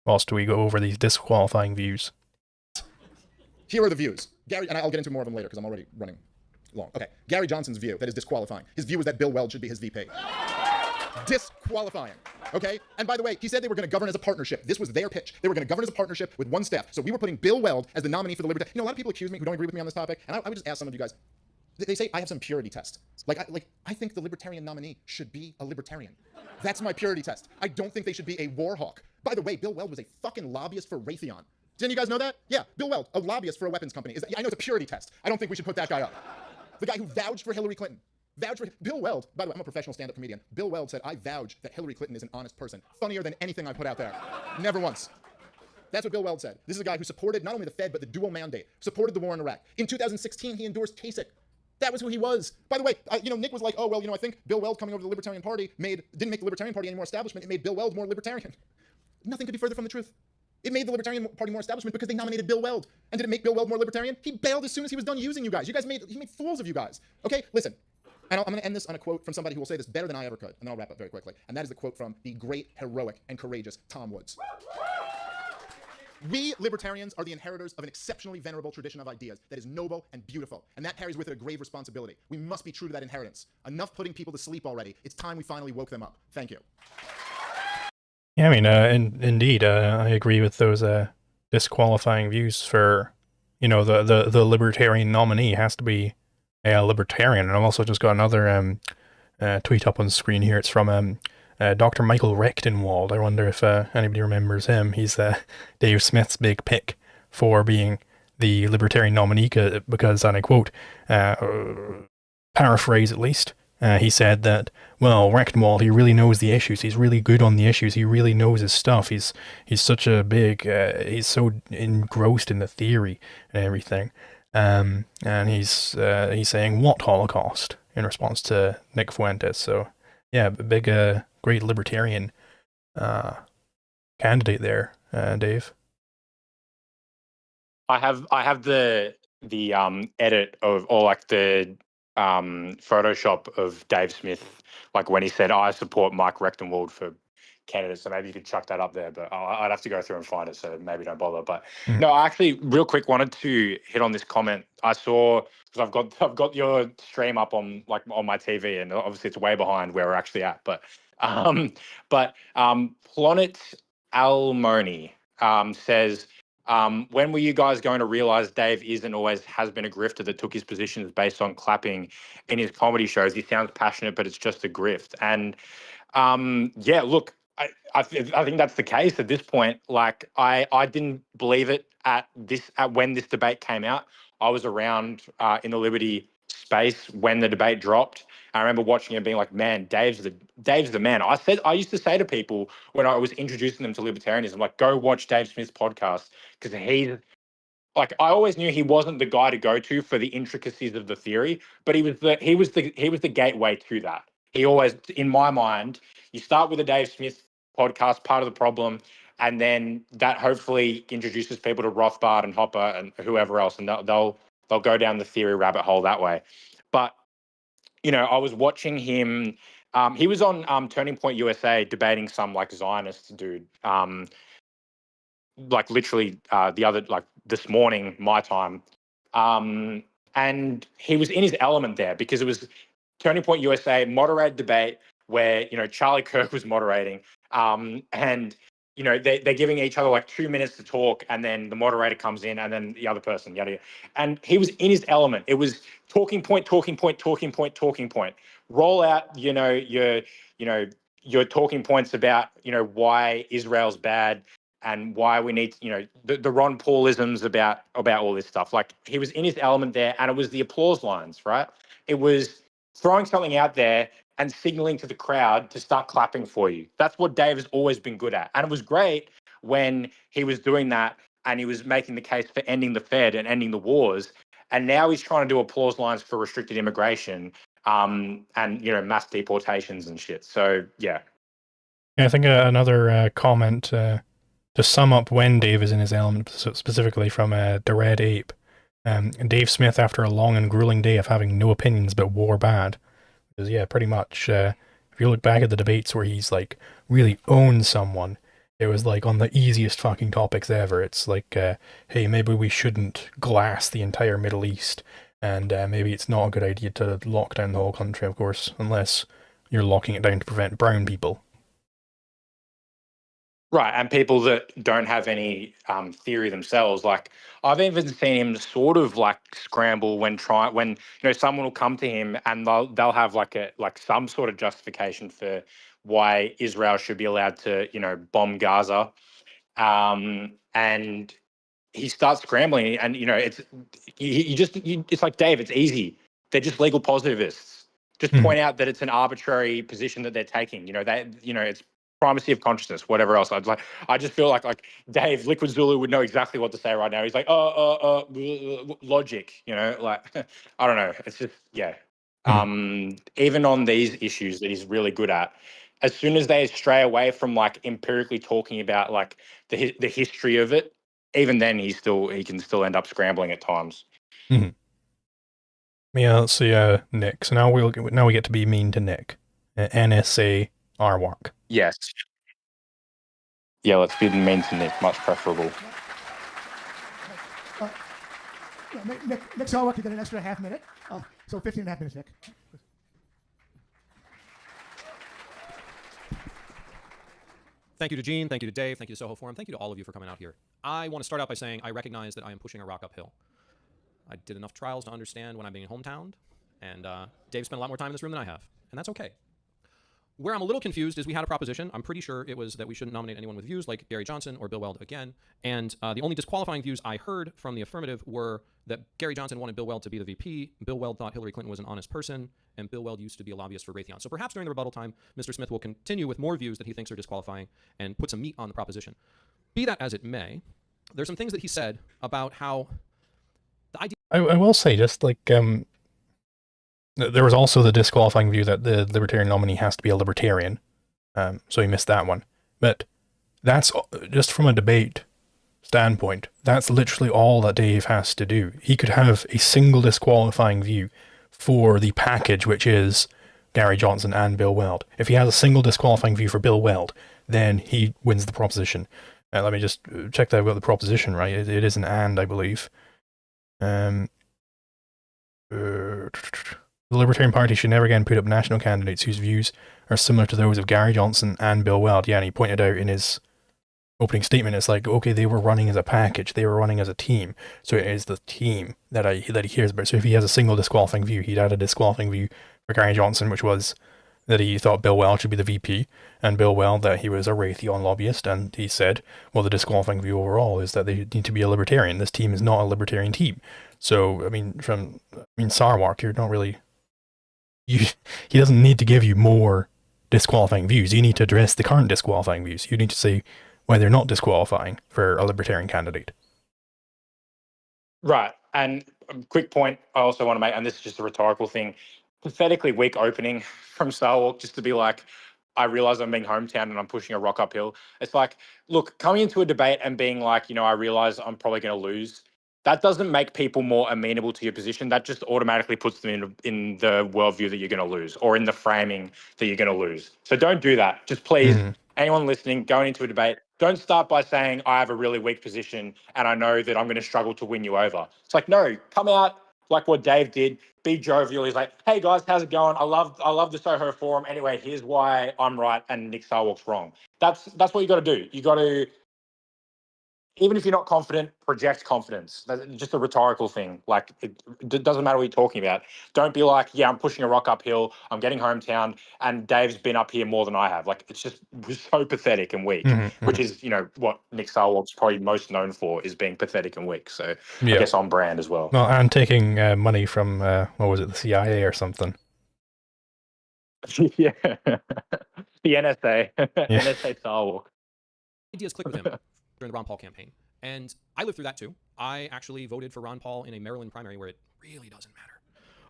whilst we go over these disqualifying views. Here are the views. Gary, and I'll get into more of them later because I'm already running long. Okay, Gary Johnson's view, that is disqualifying. His view is that Bill Weld should be his VP. Disqualifying. Okay? And by the way, he said they were going to govern as a partnership. This was their pitch. They were going to govern as a partnership with one staff. So we were putting Bill Weld as the nominee for the Libertarian. A lot of people accuse me who don't agree with me on this topic, and I would just ask some of you guys. They say I have some purity test. I think the Libertarian nominee should be a Libertarian. That's my purity test. I don't think they should be a war hawk. By the way, Bill Weld was a fucking lobbyist for Raytheon. Did any of you guys know that? Yeah, Bill Weld, a lobbyist for a weapons company. I know it's a purity test. I don't think we should put that guy up. The guy who vouched for Hillary Clinton. Bill Weld, by the way, I'm a professional stand-up comedian. Bill Weld said, I vouch that Hillary Clinton is an honest person. Funnier than anything I put out there. Never once. That's what Bill Weld said. This is a guy who supported not only the Fed, but the dual mandate, supported the war in Iraq. In 2016, he endorsed Kasich. That was who he was. By the way, Nick was like, oh, well, I think Bill Weld coming over to the Libertarian Party didn't make the Libertarian Party any more establishment. It made Bill Weld more libertarian. Nothing could be further from the truth. It made the Libertarian Party more establishment because they nominated Bill Weld. And did it make Bill Weld more libertarian? He bailed as soon as he was done using you guys. He made fools of you guys. Okay, listen. And I'm going to end this on a quote from somebody who will say this better than I ever could. And then I'll wrap up very quickly. And that is the quote from the great, heroic, and courageous Tom Woods. We libertarians are the inheritors of an exceptionally venerable tradition of ideas that is noble and beautiful, and that carries with it a grave responsibility. We must be true to that inheritance. Enough putting people to sleep already. It's time we finally woke them up. Thank you. Yeah, I mean, indeed, I agree with those disqualifying views for, the libertarian nominee has to be a libertarian. And I've also just got another tweet up on the screen here. It's from Dr. Michael Rechtenwald. I wonder if anybody remembers him. He's Dave Smith's big pick for being the libertarian nominee because, and I quote, paraphrase at least, he said that, well, Rechtenwald, he really knows the issues. He's really good on the issues. He really knows his stuff. He's such a big, he's so engrossed in the theory and everything. And he's saying, what Holocaust? In response to Nick Fuentes. So, yeah, big, great libertarian candidate there, Dave. I have the edit of, or like the Photoshop of Dave Smith, like when he said, I support Mike Rechtenwald for candidate. So maybe you could chuck that up there, but I'd have to go through and find it. So maybe don't bother. But no, I actually real quick wanted to hit on this comment. I saw, because I've got your stream up on my TV, and obviously it's way behind where we're actually at. But Planet Almoni says, when were you guys going to realize Dave is and always has been a grifter that took his positions based on clapping in his comedy shows? He sounds passionate, but it's just a grift. And yeah, look, I think that's the case at this point. Like, I didn't believe it at when this debate came out. I was around in the Liberty space when the debate dropped. I remember watching it and being like, man, Dave's the man. I used to say to people when I was introducing them to libertarianism, like, go watch Dave Smith's podcast, because he's like, I always knew he wasn't the guy to go to for the intricacies of the theory, but he was the gateway to that. He always, in my mind, you start with a Dave Smith podcast, part of the problem, and then that hopefully introduces people to Rothbard and Hopper and whoever else, and they'll go down the theory rabbit hole that way. But I was watching him. He was on Turning Point USA debating some like Zionist dude. Like literally this morning, my time. And he was in his element there because it was Turning Point USA moderated debate where, Charlie Kirk was moderating. And, they're giving each other like 2 minutes to talk, and then the moderator comes in, and then the other person, yada, yada. And he was in his element. It was talking point. Roll out, your talking points about, why Israel's bad and why we need, the Ron Paulisms about all this stuff. Like, he was in his element there, and it was the applause lines, right? It was throwing something out there and signaling to the crowd to start clapping for you. That's what Dave has always been good at. And it was great when he was doing that and he was making the case for ending the Fed and ending the wars. And now he's trying to do applause lines for restricted immigration. and mass deportations and shit. So yeah. Yeah, I think another comment to sum up when Dave is in his element, specifically from The Red Ape. Dave Smith, after a long and grueling day of having no opinions but war bad. Because, yeah, pretty much, if you look back at the debates where he's, like, really owned someone, it was, like, on the easiest fucking topics ever. It's like, hey, maybe we shouldn't glass the entire Middle East, and maybe it's not a good idea to lock down the whole country, of course, unless you're locking it down to prevent brown people. Right, and people that don't have any theory themselves, like I've even seen him sort of like scramble when someone will come to him and they'll have like some sort of justification for why Israel should be allowed to bomb Gaza, and he starts scrambling, and it's like, Dave, it's easy. They're just legal positivists. Just point out that it's an arbitrary position that they're taking. It's primacy of consciousness, whatever else. I just feel like Dave, Liquid Zulu would know exactly what to say right now. He's like, logic, like I don't know. It's just even on these issues that he's really good at, as soon as they stray away from like empirically talking about like the history of it, even then he can still end up scrambling at times. Mm-hmm. Yeah, let's see, Nick. So now we get to be mean to Nick. NSA Sarwark. Yes. Yeah, let's be mean to Nick. Much preferable. Nick Sarwark, you get an extra half minute. So 15 and a half minutes, Nick. Thank you to Gene, thank you to Dave, thank you to Soho Forum, thank you to all of you for coming out here. I want to start out by saying I recognize that I am pushing a rock uphill. I did enough trials to understand when I'm being hometowned, and Dave spent a lot more time in this room than I have, and that's okay. Where I'm a little confused is we had a proposition. I'm pretty sure it was that we shouldn't nominate anyone with views like Gary Johnson or Bill Weld again. And the only disqualifying views I heard from the affirmative were that Gary Johnson wanted Bill Weld to be the VP. Bill Weld thought Hillary Clinton was an honest person. And Bill Weld used to be a lobbyist for Raytheon. So perhaps during the rebuttal time, Mr. Smith will continue with more views that he thinks are disqualifying and put some meat on the proposition. Be that as it may, there's some things that he said about how the idea... I will say, just like... there was also the disqualifying view that the Libertarian nominee has to be a Libertarian, so he missed that one. But that's just from a debate standpoint, that's literally all that Dave has to do. He could have a single disqualifying view for the package, which is Gary Johnson and Bill Weld. If he has a single disqualifying view for Bill Weld, then he wins the proposition. Let me just check that I've got the proposition right. It is an and, I believe. The Libertarian Party should never again put up national candidates whose views are similar to those of Gary Johnson and Bill Weld. Yeah, and he pointed out in his opening statement, it's like, okay, they were running as a package, they were running as a team, so it is the team that he cares about. So if he has a single disqualifying view, he'd add a disqualifying view for Gary Johnson, which was that he thought Bill Weld should be the VP, and Bill Weld that he was a Raytheon lobbyist, and he said, well, the disqualifying view overall is that they need to be a Libertarian. This team is not a Libertarian team. So, Sarwark, you're not really... he doesn't need to give you more disqualifying views. You need to address the current disqualifying views. You need to say why they're not disqualifying for a Libertarian candidate. Right. And a quick point I also want to make, and this is just a rhetorical thing, pathetically weak opening from Sarwark, just to be like, I realize I'm being hometown and I'm pushing a rock uphill. It's like, look, coming into a debate and being like, I realize I'm probably going to lose. That doesn't make people more amenable to your position. That just automatically puts them in the worldview that you're going to lose, or in the framing that you're going to lose. So don't do that. Just please, anyone listening, going into a debate, don't start by saying, I have a really weak position and I know that I'm going to struggle to win you over. It's like, no, come out like what Dave did, be jovial. He's like, hey guys, how's it going? I love the Soho Forum. Anyway, here's why I'm right and Nick Sarwark's wrong. That's what you got to do. You got to, even if you're not confident, project confidence. That's just a rhetorical thing. Like, it doesn't matter what you're talking about. Don't be like, yeah, I'm pushing a rock uphill, I'm getting hometown, and Dave's been up here more than I have. Like, it's just so pathetic and weak, which is, what Nick Sarwark's probably most known for, is being pathetic and weak. So I guess on brand as well. Well, and taking money from, what was it, the CIA or something. Yeah. The NSA. Yeah. NSA Sarwark. Ideas clicked with him during the Ron Paul campaign. And I lived through that too. I actually voted for Ron Paul in a Maryland primary where it really doesn't matter.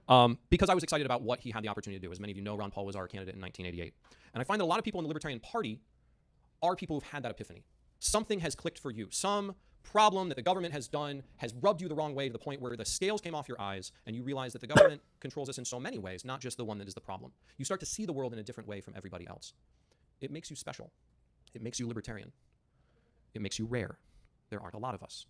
because I was excited about what he had the opportunity to do. As many of you know, Ron Paul was our candidate in 1988. And I find that a lot of people in the Libertarian Party are people who've had that epiphany. Something has clicked for you. Some problem that the government has done has rubbed you the wrong way to the point where the scales came off your eyes and you realize that the government controls us in so many ways, not just the one that is the problem. You start to see the world in a different way from everybody else. It makes you special. It makes you libertarian. It makes you rare. There aren't a lot of us.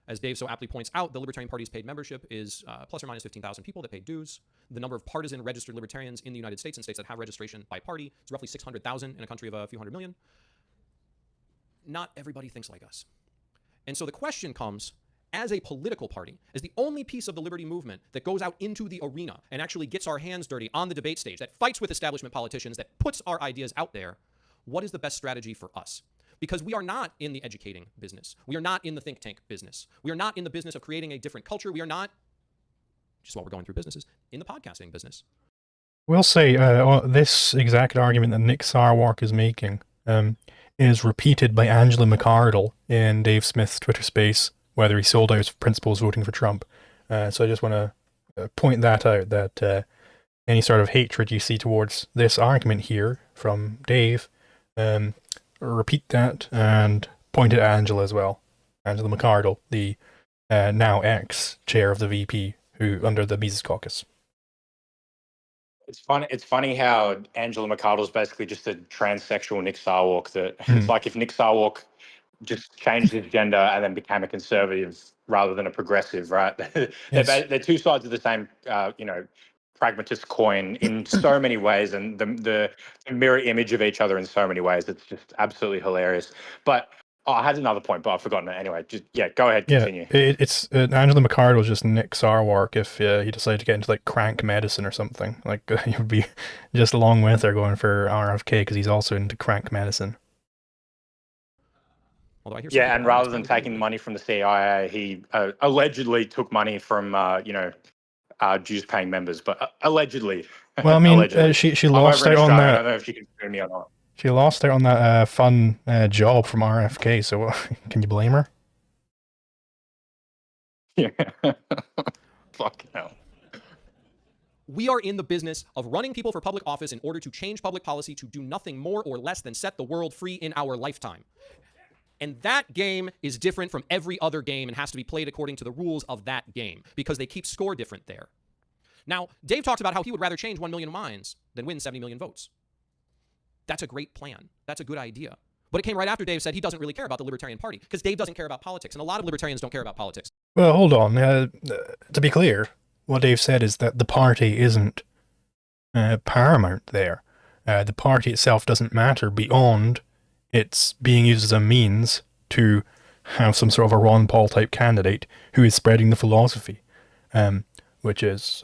As Dave so aptly points out, the Libertarian Party's paid membership is plus or minus 15,000 people that pay dues. The number of partisan registered libertarians in the United States and states that have registration by party is roughly 600,000 in a country of a few hundred million. Not everybody thinks like us. And so the question comes, as a political party, as the only piece of the liberty movement that goes out into the arena and actually gets our hands dirty on the debate stage, that fights with establishment politicians, that puts our ideas out there, what is the best strategy for us? Because we are not in the educating business. We are not in the think tank business. We are not in the business of creating a different culture. We are not, just while we're going through businesses, in the podcasting business. We'll say this exact argument that Nick Sarwark is making is repeated by Angela McArdle in Dave Smith's Twitter space, whether he sold out his principles voting for Trump. So I just want to point that out, that any sort of hatred you see towards this argument here from Dave, repeat that and point it at Angela as well. Angela McArdle, the now ex-chair of the VP, who under the Mises Caucus. It's funny. It's funny how Angela McArdle's basically just a transsexual Nick Sarwark. That it's like if Nick Sarwark just changed his gender and then became a conservative rather than a progressive, right? Yes. They're two sides of the same, pragmatist coin in so many ways, and the mirror image of each other in so many ways. It's just absolutely hilarious. But I had another point, but I've forgotten it. Anyway, just go ahead, continue. Yeah, it's Angela McArdle was just Nick Sarwark if he decided to get into like crank medicine or something. Like he would be just along with her going for RFK because he's also into crank medicine. Although I hear Yeah, and rather than taking money from the CIA, he allegedly took money from dues-paying members, but allegedly. Well, I mean, allegedly. she I'm lost over in out on Australia, that. I don't know if she can sue me or not. She lost out on that fun job from RFK. So can you blame her? Yeah. Fuck hell. We are in the business of running people for public office in order to change public policy to do nothing more or less than set the world free in our lifetime. And that game is different from every other game and has to be played according to the rules of that game because they keep score different there. Now, Dave talks about how he would rather change 1 million minds than win 70 million votes. That's a great plan. That's a good idea. But it came right after Dave said he doesn't really care about the Libertarian Party because Dave doesn't care about politics. And a lot of libertarians don't care about politics. Well, hold on. To be clear, what Dave said is that the party isn't paramount there. The party itself doesn't matter beyond it's being used as a means to have some sort of a Ron Paul type candidate who is spreading the philosophy, which is,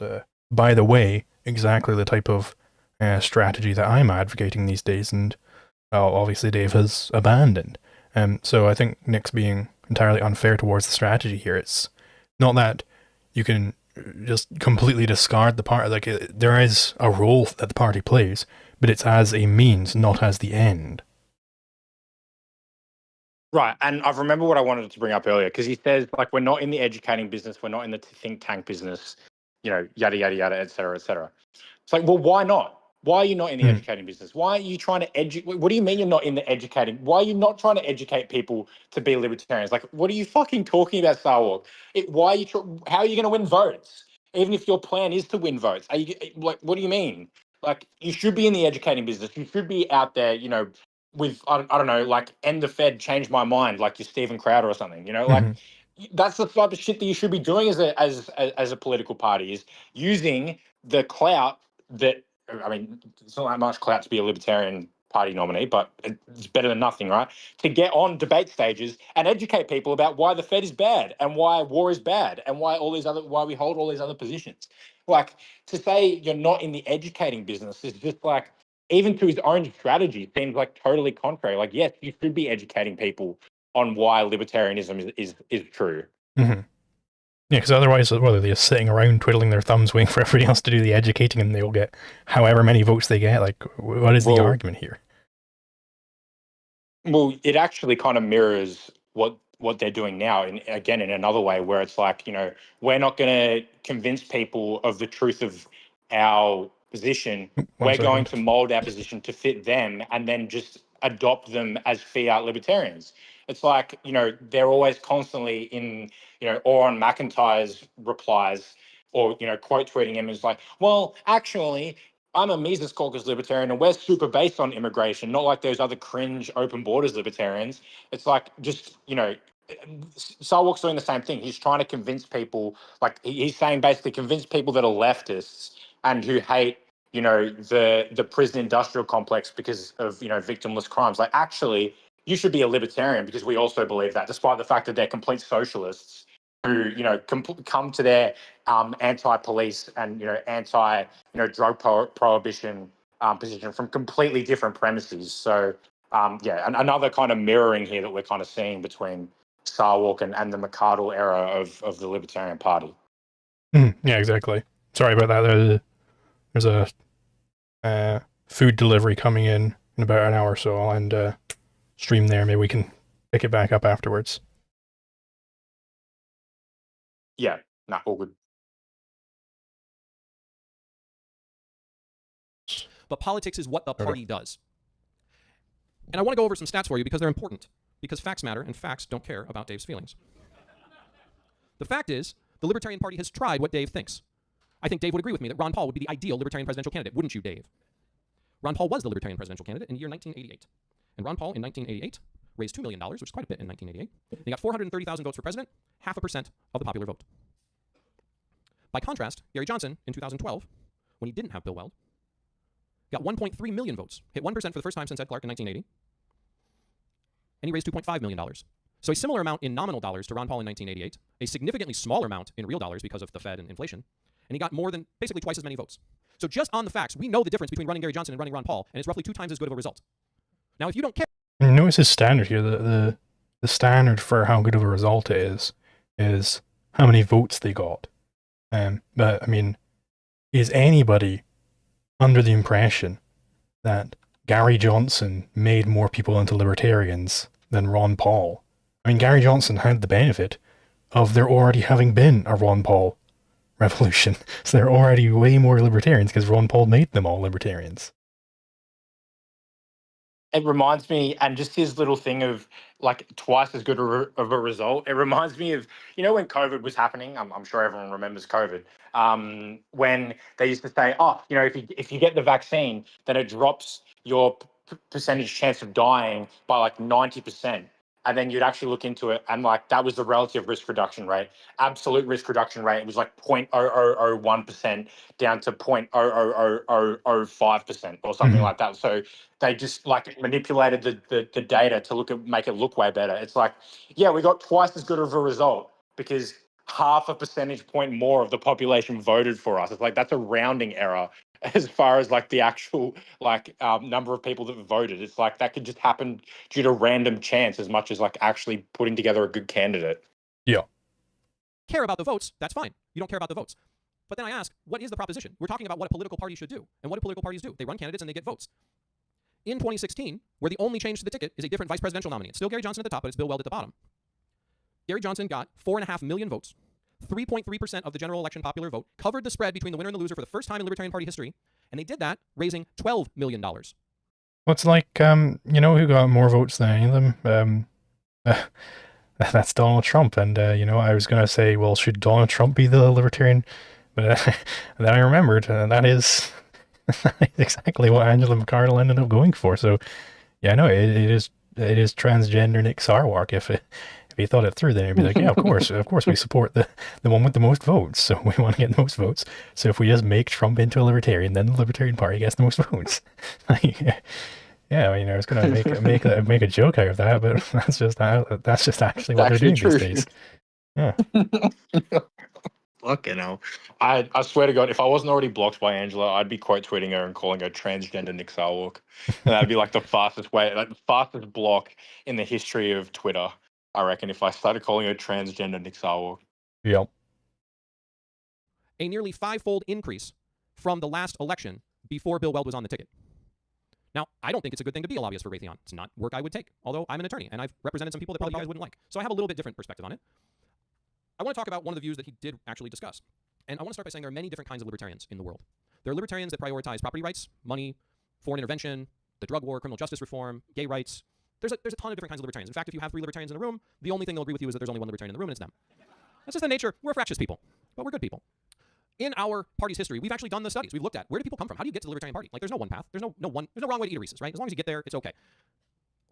by the way, exactly the type of strategy that I'm advocating these days, and obviously Dave has abandoned. So I think Nick's being entirely unfair towards the strategy here. It's not that you can just completely discard the party. Like there is a role that the party plays, but it's as a means, not as the end. Right, and I remember what I wanted to bring up earlier because he says like we're not in the educating business, we're not in the think tank business, yada yada yada, et cetera, et cetera. It's like, well, why not? Why are you not in the educating business? Why are you trying to educate? What do you mean you're not in the educating? Why are you not trying to educate people to be libertarians? Like, what are you fucking talking about, Sarwark? How are you going to win votes? Even if your plan is to win votes, are you like? What do you mean? Like, you should be in the educating business. You should be out there, with I don't know, like end the Fed, change my mind, like you're Steven Crowder or something. Like that's the type of shit that you should be doing as a political party, is using the clout that. I mean, it's not that much clout to be a Libertarian Party nominee, but it's better than nothing, right? To get on debate stages and educate people about why the Fed is bad and why war is bad and why we hold all these other positions. Like, to say you're not in the educating business is just like, even to his own strategy, seems like totally contrary. Like, yes, you should be educating people on why libertarianism is true. Mm-hmm. Yeah, because otherwise, well, they're just sitting around twiddling their thumbs waiting for everybody else to do the educating and they'll get however many votes they get. Like, what is the argument here? Well, it actually kind of mirrors what what they're doing now, and again in another way where it's like, we're not going to convince people of the truth of our position. One We're going second. to mold our position to fit them and then just adopt them as fiat libertarians. It's like, they're always constantly in, or on McIntyre's replies, or, quote tweeting him is like, well, actually, I'm a Mises Caucus libertarian and we're super based on immigration, not like those other cringe open borders libertarians. It's like, just, Sarwark's doing the same thing. He's trying to convince people, like he's saying basically convince people that are leftists and who hate, the prison industrial complex because of, victimless crimes. Like, actually, you should be a libertarian because we also believe that, despite the fact that they're complete socialists who, come to their anti-police and, anti, drug prohibition position from completely different premises. So, another kind of mirroring here that we're kind of seeing between Sarwark and the McArdle era of the Libertarian Party. Yeah, exactly. Sorry about that. There's a food delivery coming in about an hour or so. I'll end stream there. Maybe we can pick it back up afterwards. Yeah, all good. But politics is what the party does. And I want to go over some stats for you because they're important. Because facts matter, and facts don't care about Dave's feelings. The fact is, the Libertarian Party has tried what Dave thinks. I think Dave would agree with me that Ron Paul would be the ideal Libertarian presidential candidate, wouldn't you, Dave? Ron Paul was the Libertarian presidential candidate in the year 1988. And Ron Paul, in 1988, raised $2 million, which is quite a bit in 1988. And he got 430,000 votes for president, 0.5% of the popular vote. By contrast, Gary Johnson, in 2012, when he didn't have Bill Weld, got 1.3 million votes, hit 1% for the first time since Ed Clark in 1980, and he raised $2.5 million. So a similar amount in nominal dollars to Ron Paul in 1988, a significantly smaller amount in real dollars because of the Fed and inflation, and he got more than basically twice as many votes. So just on the facts, we know the difference between running Gary Johnson and running Ron Paul, and it's roughly 2 times as good of a result. Now, if you don't care... Notice his standard here. The standard for how good of a result it is how many votes they got. But, I mean, is anybody under the impression that Gary Johnson made more people into libertarians than Ron Paul? I mean, Gary Johnson had the benefit of there already having been a Ron Paul revolution. So they're already way more libertarians because Ron Paul made them all libertarians. It reminds me, and just his little thing of like twice as good of a result. It reminds me of, when COVID was happening, I'm sure everyone remembers COVID, when they used to say, oh, if you get the vaccine, then it drops your percentage chance of dying by like 90%. And then you'd actually look into it, and like that was the relative risk reduction rate. Absolute risk reduction rate was like 0.0001% down to 0.00005% or something like that. So they just like manipulated the data to make it look way better. It's like, yeah, we got twice as good of a result because half a percentage point more of the population voted for us. It's like that's a rounding error as far as like the actual number of people that voted. It's like that could just happen due to random chance as much as like actually putting together a good candidate. Yeah. Care about the votes, that's fine. You don't care about the votes. But then I ask, what is the proposition? We're talking about what a political party should do. And what do political parties do? They run candidates and they get votes. In 2016, where the only change to the ticket is a different vice presidential nominee. It's still Gary Johnson at the top, but it's Bill Weld at the bottom. Gary Johnson got 4.5 million votes. 3.3% of the general election popular vote, covered the spread between the winner and the loser for the first time in Libertarian Party history, and they did that raising $12 million. Well, it's like, who got more votes than any of them? That's Donald Trump, and, I was going to say, well, should Donald Trump be the Libertarian? But then I remembered, that is exactly what Angela McArdle ended up going for, so, yeah, no, it is transgender Nick Sarwark. If he thought it through, then he'd be like, yeah, of course we support the one with the most votes, so we want to get the most votes. So if we just make Trump into a libertarian, then the Libertarian Party gets the most votes. Yeah, I was gonna make a joke out of that, but that's just actually what they're doing these days. Yeah. Fucking hell. I swear to God, if I wasn't already blocked by Angela, I'd be quote tweeting her and calling her transgender Nick Sarwark. And that'd be like the fastest block in the history of Twitter, I reckon, if I started calling her transgender Nick Sarwark. Yep. A nearly 5-fold increase from the last election before Bill Weld was on the ticket. Now, I don't think it's a good thing to be a lobbyist for Raytheon. It's not work I would take, although I'm an attorney, and I've represented some people that probably you guys wouldn't like. So I have a little bit different perspective on it. I want to talk about one of the views that he did actually discuss. And I want to start by saying there are many different kinds of libertarians in the world. There are libertarians that prioritize property rights, money, foreign intervention, the drug war, criminal justice reform, gay rights. There's a ton of different kinds of libertarians. In fact, if you have 3 libertarians in a room, the only thing they'll agree with you is that there's only one libertarian in the room, and it's them. That's just the nature. We're fractious people, but we're good people. In our party's history, we've actually done the studies. We've looked at where do people come from? How do you get to the Libertarian Party? Like, there's no one path. There's no wrong way to eat a Reese's, right? As long as you get there, it's okay.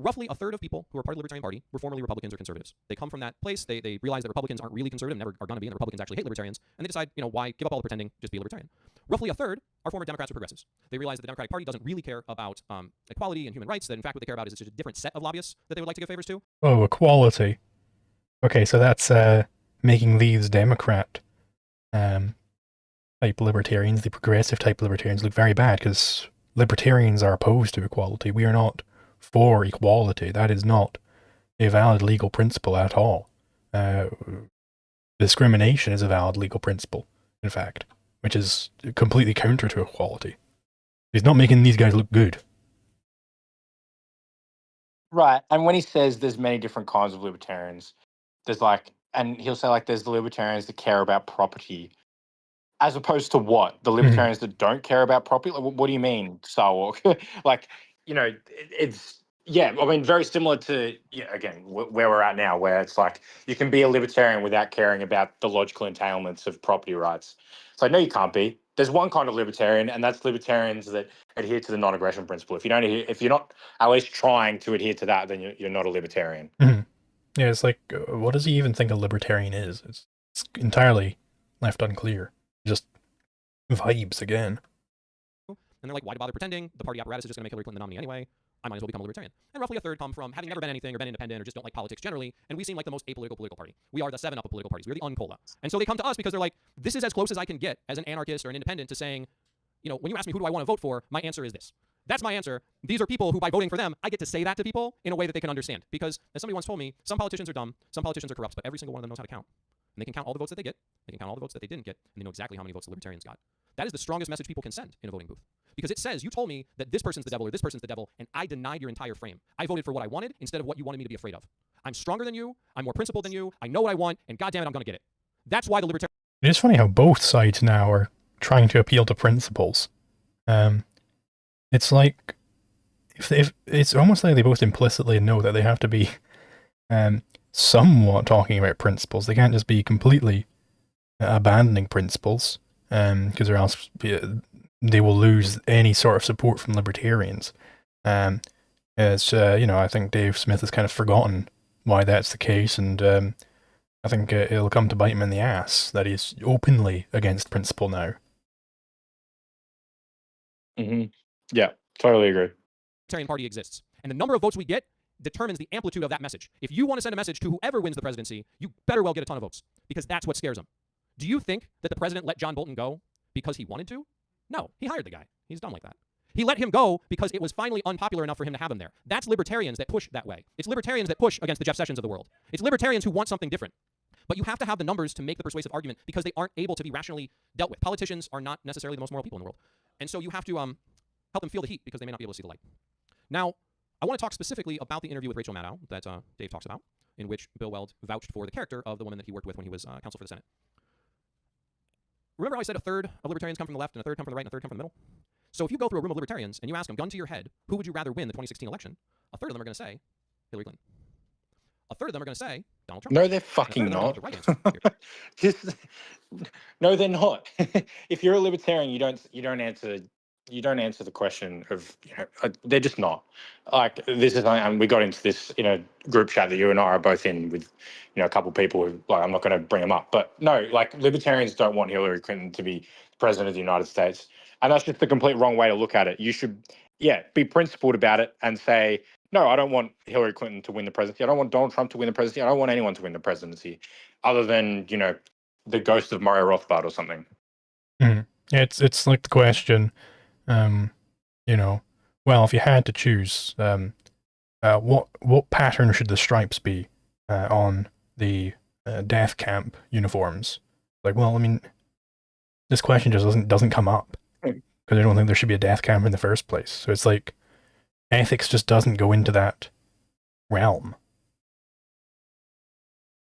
Roughly a third of people who are part of the Libertarian Party were formerly Republicans or conservatives. They come from that place. They realize that Republicans aren't really conservative, never are going to be, and the Republicans actually hate libertarians. And they decide, why give up all the pretending, just be a libertarian. Roughly a third are former Democrats or progressives. They realize that the Democratic Party doesn't really care about equality and human rights. That in fact what they care about is it's just a different set of lobbyists that they would like to give favors to. Oh, equality. Okay, so that's making these Democrat type libertarians, the progressive type libertarians, look very bad, because libertarians are opposed to equality. We are not for equality. That is not a valid legal principle at all. Discrimination is a valid legal principle, in fact, which is completely counter to equality. He's not making these guys look good. Right. And when he says there's many different kinds of libertarians, there's and he'll say there's the libertarians that care about property, as opposed to what? The libertarians that don't care about property? What do you mean, Sarwark? It's, very similar to, again, where we're at now, where it's you can be a libertarian without caring about the logical entailments of property rights. It's no, you can't be. There's one kind of libertarian, and that's libertarians that adhere to the non-aggression principle. If you're not at least trying to adhere to that, then you're not a libertarian. Mm-hmm. Yeah, it's what does he even think a libertarian is? It's entirely left unclear. Just vibes again. And they're like, why bother pretending? The party apparatus is just going to make Hillary Clinton the nominee anyway. I might as well become a libertarian. And roughly a third come from having never been anything or been independent or just don't like politics generally. And we seem like the most apolitical political party. We are the 7-Up of political parties. We're the uncola. And so they come to us because they're like, this is as close as I can get as an anarchist or an independent to saying, when you ask me who do I want to vote for, my answer is this. That's my answer. These are people who, by voting for them, I get to say that to people in a way that they can understand. Because, as somebody once told me, some politicians are dumb, some politicians are corrupt, but every single one of them knows how to count. And they can count all the votes that they get, they can count all the votes that they didn't get, and they know exactly how many votes the libertarians got. That is the strongest message people can send in a voting booth. Because it says, you told me that this person's the devil or this person's the devil, and I denied your entire frame. I voted for what I wanted instead of what you wanted me to be afraid of. I'm stronger than you, I'm more principled than you, I know what I want, and goddamn it, I'm going to get it. That's why the libertarian... It is funny how both sides now are trying to appeal to principles. It's like... If it's almost like they both implicitly know that they have to be somewhat talking about principles. They can't just be completely abandoning principles, because or else they will lose any sort of support from libertarians. I think Dave Smith has kind of forgotten why that's the case, and I think it'll come to bite him in the ass that he's openly against principle now. Mm-hmm. Yeah, totally agree. Libertarian Party exists. And the number of votes we get determines the amplitude of that message. If you want to send a message to whoever wins the presidency, you better well get a ton of votes, because that's what scares them. Do you think that the president let John Bolton go because he wanted to? No, he hired the guy. He's dumb like that. He let him go because it was finally unpopular enough for him to have him there. That's libertarians that push that way. It's libertarians that push against the Jeff Sessions of the world. It's libertarians who want something different. But you have to have the numbers to make the persuasive argument, because they aren't able to be rationally dealt with. Politicians are not necessarily the most moral people in the world. And so you have to help them feel the heat, because they may not be able to see the light. Now, I want to talk specifically about the interview with Rachel Maddow that Dave talks about, in which Bill Weld vouched for the character of the woman that he worked with when he was counsel for the Senate. Remember how I said a third of libertarians come from the left, and a third come from the right, and a third come from the middle? So if you go through a room of libertarians and you ask them, gun to your head, who would you rather win the 2016 election? A third of them are going to say Hillary Clinton. A third of them are going to say Donald Trump. No, they're fucking not. The right answer. No, they're not. If you're a libertarian, you don't answer the question of, they're just not. This is, and we got into this in a group chat that you and I are both in with, a couple of people who, I'm not going to bring them up, but no, libertarians don't want Hillary Clinton to be president of the United States. And that's just the complete wrong way to look at it. You should, be principled about it and say, no, I don't want Hillary Clinton to win the presidency. I don't want Donald Trump to win the presidency. I don't want anyone to win the presidency other than, the ghost of Mario Rothbard or something. Mm. It's like the question, well, if you had to choose, what pattern should the stripes be on the death camp uniforms? This question just doesn't come up, because I don't think there should be a death camp in the first place. So it's like, ethics just doesn't go into that realm.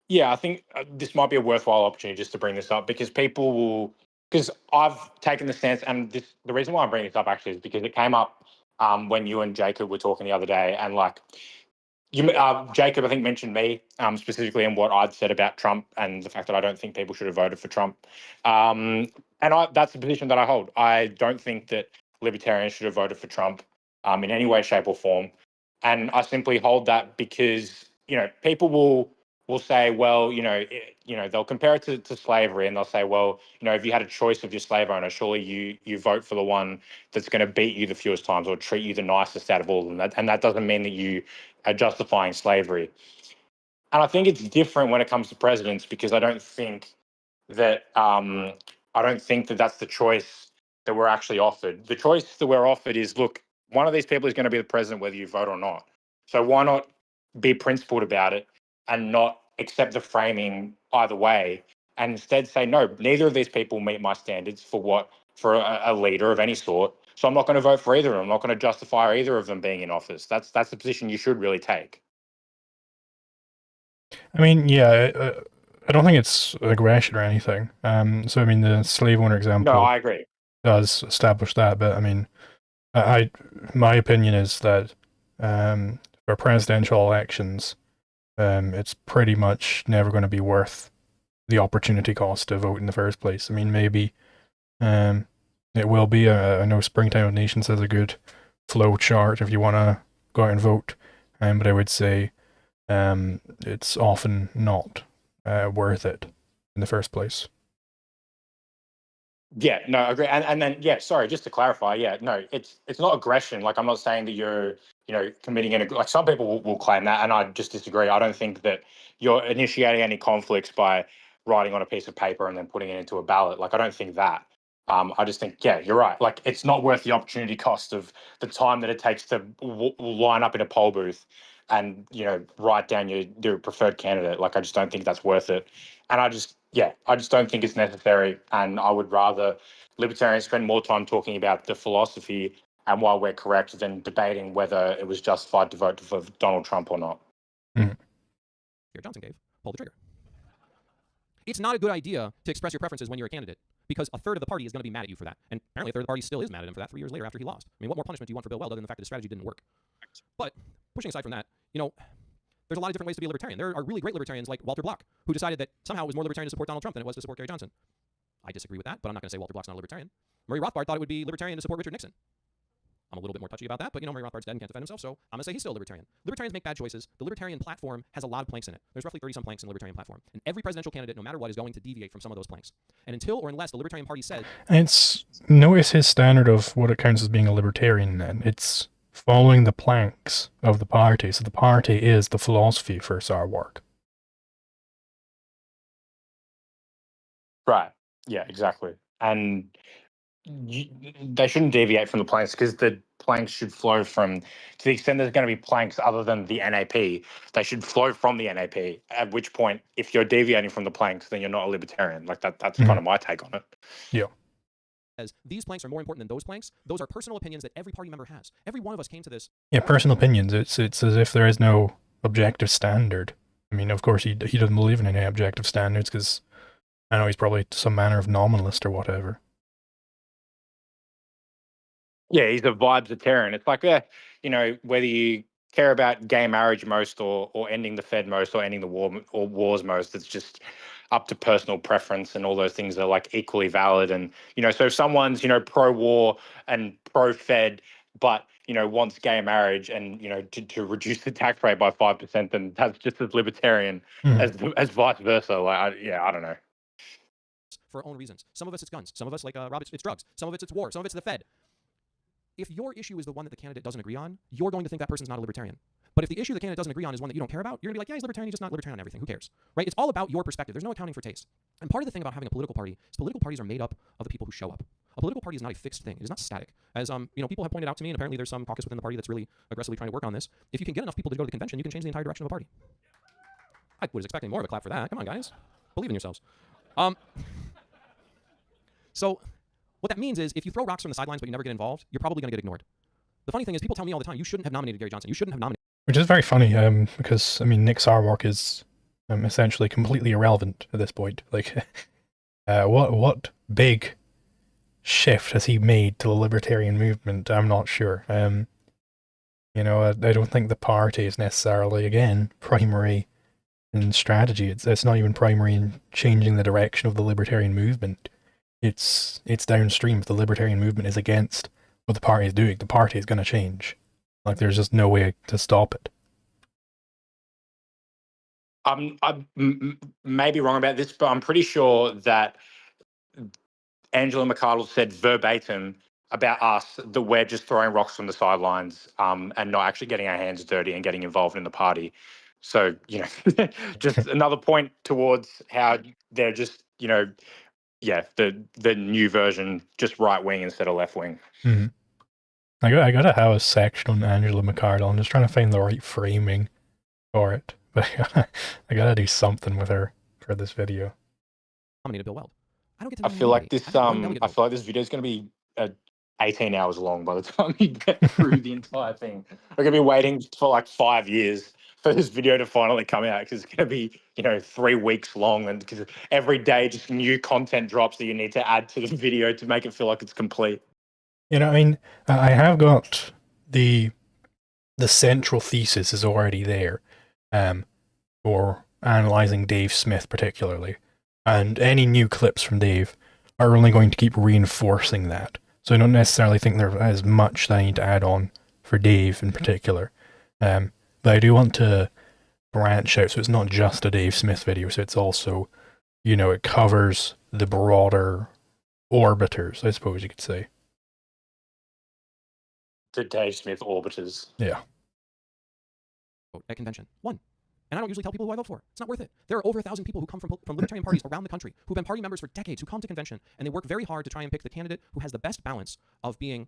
Yeah, I think this might be a worthwhile opportunity just to bring this up because people will. Because I've taken the stance, and the reason why I'm bringing this up actually is because it came up when you and Jacob were talking the other day, and like Jacob, I think mentioned me specifically and what I'd said about Trump and the fact that I don't think people should have voted for Trump, and that's the position that I hold. I don't think that libertarians should have voted for Trump in any way, shape, or form, and I simply hold that because people will say, well, they'll compare it to slavery, and they'll say, well, if you had a choice of your slave owner, surely you vote for the one that's going to beat you the fewest times or treat you the nicest out of all of them. And that doesn't mean that you are justifying slavery. And I think it's different when it comes to presidents because I don't think that that's the choice that we're actually offered. The choice that we're offered is, look, one of these people is going to be the president whether you vote or not. So why not be principled about it and not accept the framing either way, and instead say, no, neither of these people meet my standards for a leader of any sort. So I'm not going to vote for either of them. I'm not going to justify either of them being in office. That's the position you should really take. I mean, yeah, I don't think it's aggression or anything. So I mean, the slave owner No, example I agree. does establish that, but I mean, my opinion is that for presidential elections, it's pretty much never going to be worth the opportunity cost to vote in the first place. I mean, maybe it will be. I know Springtime of Nations has a good flow chart if you want to go out and vote, but I would say it's often not worth it in the first place. Yeah, no, I agree. And then yeah, sorry, just to clarify, yeah, no, it's not aggression. Like I'm not saying that you're, committing like some people will claim that, and I just disagree. I don't think that you're initiating any conflicts by writing on a piece of paper and then putting it into a ballot. Like I don't think that. I just think, yeah, you're right. Like it's not worth the opportunity cost of the time that it takes to line up in a poll booth and write down your preferred candidate. Like I just don't think that's worth it. And I just don't think it's necessary. And I would rather libertarians spend more time talking about the philosophy and why we're correct than debating whether it was justified to vote for Donald Trump or not. Mm. Here, Johnson gave. Pull the trigger. It's not a good idea to express your preferences when you're a candidate because a third of the party is going to be mad at you for that. And apparently a third of the party still is mad at him for that 3 years later after he lost. I mean, what more punishment do you want for Bill Weld other than the fact that his strategy didn't work? But pushing aside from that, there's a lot of different ways to be a libertarian. There are really great libertarians like Walter Block, who decided that somehow it was more libertarian to support Donald Trump than it was to support Gary Johnson. I disagree with that, but I'm not going to say Walter Block's not a libertarian. Murray Rothbard thought it would be libertarian to support Richard Nixon. I'm a little bit more touchy about that, but Murray Rothbard's dead and can't defend himself, so I'm going to say he's still a libertarian. Libertarians make bad choices. The libertarian platform has a lot of planks in it. There's roughly 30-some planks in the libertarian platform. And every presidential candidate, no matter what, is going to deviate from some of those planks. And until or unless the Libertarian Party says... Notice his standard of what it counts as being a libertarian then. It's following the planks of the party. So the party is the philosophy for Sarwark. Right. Yeah, exactly. And they shouldn't deviate from the planks because the planks should flow from, to the extent there's going to be planks other than the NAP, they should flow from the NAP, at which point, if you're deviating from the planks, then you're not a libertarian. Like that's kind of my take on it. Yeah. As these planks are more important than those planks, those are personal opinions that every party member has. Every one of us came to this. Yeah, personal opinions. It's as if there is no objective standard. I mean, of course, he doesn't believe in any objective standards because I know he's probably some manner of nominalist or whatever. Yeah, he's a vibes-atarian. It's like, whether you care about gay marriage most or ending the Fed most or ending the war or wars most, it's just up to personal preference, and all those things are like equally valid. And, so if someone's, pro-war and pro-Fed, but, wants gay marriage and, to reduce the tax rate by 5%, then that's just as libertarian as vice versa. Like, I don't know. For our own reasons. Some of us it's guns. Some of us, like Rob, it's drugs. Some of it's war. Some of it's the Fed. If your issue is the one that the candidate doesn't agree on, you're going to think that person's not a libertarian. But if the issue the candidate doesn't agree on is one that you don't care about, you're going to be like, yeah, he's libertarian, he's just not libertarian on everything. Who cares? Right? It's all about your perspective. There's no accounting for taste. And part of the thing about having a political party is political parties are made up of the people who show up. A political party is not a fixed thing. It is not static. As people have pointed out to me, and apparently there's some caucus within the party that's really aggressively trying to work on this. If you can get enough people to go to the convention, you can change the entire direction of a party. I was expecting more of a clap for that. Come on, guys. Believe in yourselves. So what that means is if you throw rocks from the sidelines but you never get involved, you're probably going to get ignored. The funny thing is, people tell me all the time, you shouldn't have nominated Gary Johnson. You shouldn't have nominated. Which is very funny, because I mean Nick Sarwark is essentially completely irrelevant at this point. Like, what big shift has he made to the libertarian movement? I'm not sure. You know, I don't think the party is necessarily, again, primary in strategy. It's not even primary in changing the direction of the libertarian movement. It's downstream. If the libertarian movement is against what the party is doing, the party is going to change. Like, there's just no way to stop it. I may be wrong about this, but I'm pretty sure that Angela McArdle said verbatim about us that we're just throwing rocks from the sidelines and not actually getting our hands dirty and getting involved in the party. So, you know, just another point towards how they're just, you know, yeah, the new version, just right wing instead of left wing. Mm-hmm. I gotta have a section on Angela McArdle. I'm just trying to find the right framing for it. But I gotta do something with her for this video. Nominated Bill Weld. I don't get to I nominate feel like anybody. this I have one delegate I vote. feel like this video is going to be 18 hours long by the time you get through the entire thing. We're going to be waiting for like 5 years for this video to finally come out, because it's going to be, you know, 3 weeks long, and because every day just new content drops that you need to add to the video to make it feel like it's complete. You know, I mean, I have got the central thesis is already there, for analyzing Dave Smith particularly, and any new clips from Dave are only going to keep reinforcing that. So I don't necessarily think there's as much that I need to add on for Dave in particular. But I do want to branch out, so it's not just a Dave Smith video, so it's also, you know, it covers the broader orbiters, I suppose you could say. The Dave Smith orbiters. Yeah. Vote at convention. 1. And I don't usually tell people who I vote for. It's not worth it. There are over 1,000 people who come from libertarian parties around the country who've been party members for decades, who come to convention, and they work very hard to try and pick the candidate who has the best balance of being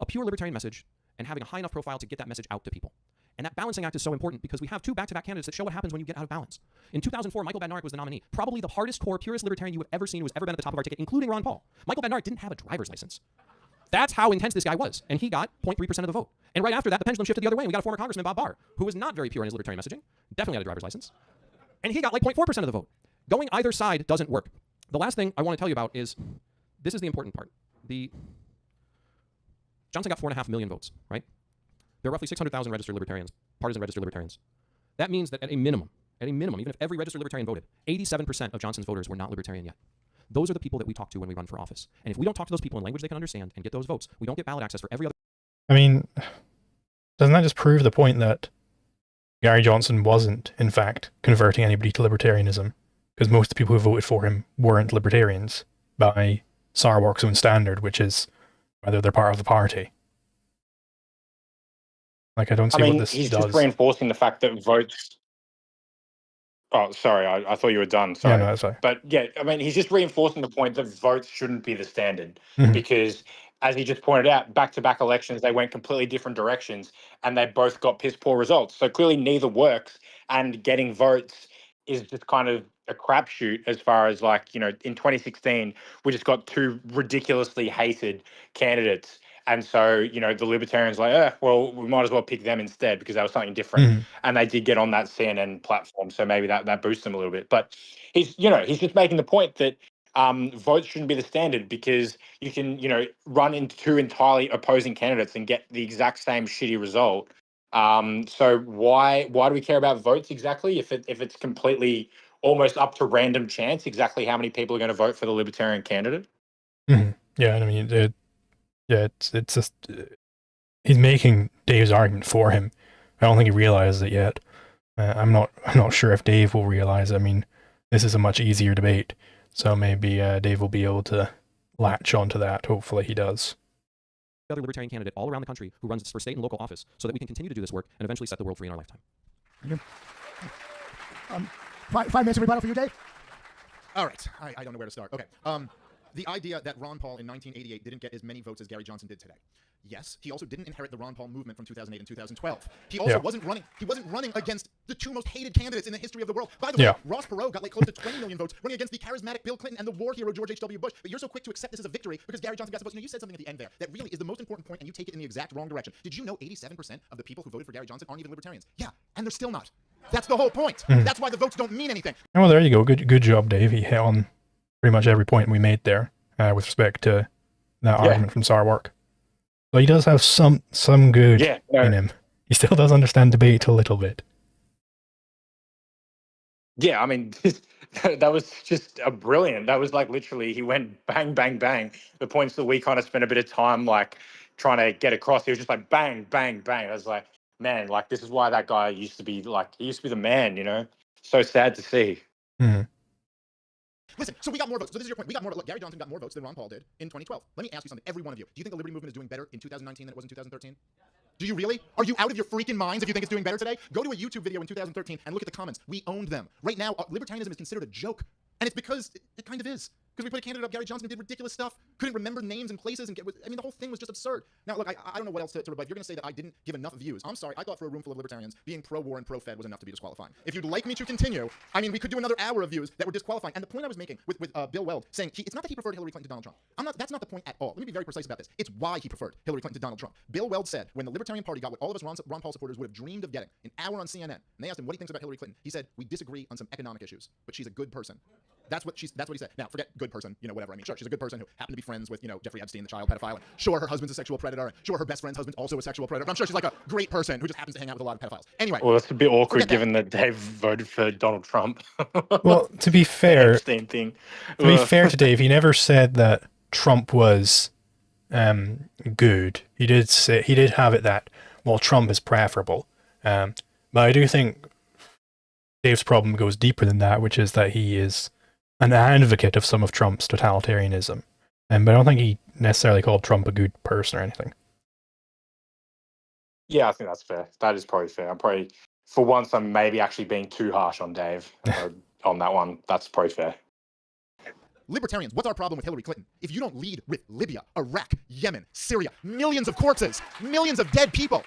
a pure libertarian message and having a high enough profile to get that message out to people. And that balancing act is so important because we have 2 back-to-back candidates that show what happens when you get out of balance. In 2004, Michael Badnarik was the nominee. Probably the hardest core, purest libertarian you have ever seen who has ever been at the top of our ticket, including Ron Paul. Michael Badnarik didn't have a driver's license. That's how intense this guy was. And he got 0.3% of the vote. And right after that, the pendulum shifted the other way, and we got a former Congressman, Bob Barr, who was not very pure in his libertarian messaging, definitely had a driver's license, and he got like 0.4% of the vote. Going either side doesn't work. The last thing I want to tell you about is, this is the important part. Johnson got 4.5 million votes, right? There are roughly 600,000 registered libertarians, partisan registered libertarians. That means that at a minimum, even if every registered libertarian voted, 87% of Johnson's voters were not libertarian yet. Those are the people that we talk to when we run for office. And if we don't talk to those people in language they can understand and get those votes, we don't get ballot access for every other. I mean, doesn't that just prove the point that Gary Johnson wasn't, in fact, converting anybody to libertarianism? Because most of the people who voted for him weren't libertarians by Sarwark's own standard, which is whether they're part of the party. Like, I don't see what this he's does. just reinforcing the fact that votes. Oh, sorry, I thought you were done. Sorry. Yeah, no, that's fine. But yeah, I mean, he's just reinforcing the point that votes shouldn't be the standard, because, as he just pointed out, back-to-back elections, they went completely different directions, and they both got piss poor results. So clearly neither works, and getting votes is just kind of a crapshoot as far as, like, you know, in 2016, we just got 2 ridiculously hated candidates. And so, you know, the libertarians like, well, we might as well pick them instead because that was something different. And they did get on that CNN platform. So maybe that boosts them a little bit. But he's just making the point that votes shouldn't be the standard, because you can, you know, run into 2 entirely opposing candidates and get the exact same shitty result. So why do we care about votes exactly if it's completely almost up to random chance exactly how many people are going to vote for the libertarian candidate? Yeah, I mean, it's just he's making Dave's argument for him. I don't think he realizes it yet. I'm not sure if Dave will realize. I mean, this is a much easier debate, so maybe Dave will be able to latch onto that. Hopefully, he does. Other libertarian candidate all around the country who runs for state and local office, so that we can continue to do this work and eventually set the world free in our lifetime. 5 minutes of rebuttal for you, Dave. All right. I don't know where to start. Okay. the idea that Ron Paul in 1988 didn't get as many votes as Gary Johnson did today. Yes, he also didn't inherit the Ron Paul movement from 2008 and 2012. He also wasn't running. He wasn't running against the two most hated candidates in the history of the world. By the way, Ross Perot got like close to 20 million votes running against the charismatic Bill Clinton and the war hero George H.W. Bush. But you're so quick to accept this as a victory because Gary Johnson got some votes. You know, you said something at the end there that really is the most important point, and you take it in the exact wrong direction. Did you know 87% of the people who voted for Gary Johnson aren't even libertarians? Yeah, and they're still not. That's the whole point. That's why the votes don't mean anything. Well, there you go. Good job, Dave. He hit on pretty much every point we made there with respect to that argument from Sarwark. But he does have some good in him. He still does understand debate a little bit. Yeah, I mean, that was just a brilliant. That was like literally he went bang, bang, bang. The points that we kind of spent a bit of time like trying to get across. He was just like bang, bang, bang. I was like, man, like this is why that guy used to be like, he used to be the man, you know? So sad to see. Mm-hmm. Listen, so we got more votes. So this is your point. We got more. Look, Gary Johnson got more votes than Ron Paul did in 2012. Let me ask you something. Every one of you. Do you think the Liberty Movement is doing better in 2019 than it was in 2013? Do you really? Are you out of your freaking minds if you think it's doing better today? Go to a YouTube video in 2013 and look at the comments. We owned them. Right now, libertarianism is considered a joke. And it's because it kind of is. Because we put a candidate up, Gary Johnson, who did ridiculous stuff, couldn't remember names and places, and I mean, the whole thing was just absurd. Now, look, I don't know what else to rebut. If you're going to say that I didn't give enough views, I'm sorry. I thought for a room full of libertarians, being pro-war and pro-Fed was enough to be disqualifying. If you'd like me to continue, I mean, we could do another hour of views that were disqualifying. And the point I was making with Bill Weld, saying it's not that he preferred Hillary Clinton to Donald Trump. That's not the point at all. Let me be very precise about this. It's why he preferred Hillary Clinton to Donald Trump. Bill Weld said when the Libertarian Party got what all of us Ron Paul supporters would have dreamed of getting, an hour on CNN, and they asked him what he thinks about Hillary Clinton. He said, we disagree on some economic issues, but she's a good person. That's what he said. Now, forget good person, you know, whatever. I mean, sure, she's a good person who happened to be friends with, you know, Jeffrey Epstein, the child pedophile. And sure, her husband's a sexual predator. And sure, her best friend's husband's also a sexual predator. But I'm sure she's like a great person who just happens to hang out with a lot of pedophiles. Anyway. Well, that's a bit awkward given that Dave voted for Donald Trump. Well, to be fair, Epstein thing. To be fair to Dave, he never said that Trump was good. He did have it that, well, Trump is preferable. But I do think Dave's problem goes deeper than that, which is that he is an advocate of some of Trump's totalitarianism. But I don't think he necessarily called Trump a good person or anything. Yeah, I think that's fair. That is probably fair. I'm probably, for once, I'm maybe actually being too harsh on Dave on that one. That's probably fair. Libertarians, what's our problem with Hillary Clinton? If you don't lead with Libya, Iraq, Yemen, Syria, millions of corpses, millions of dead people,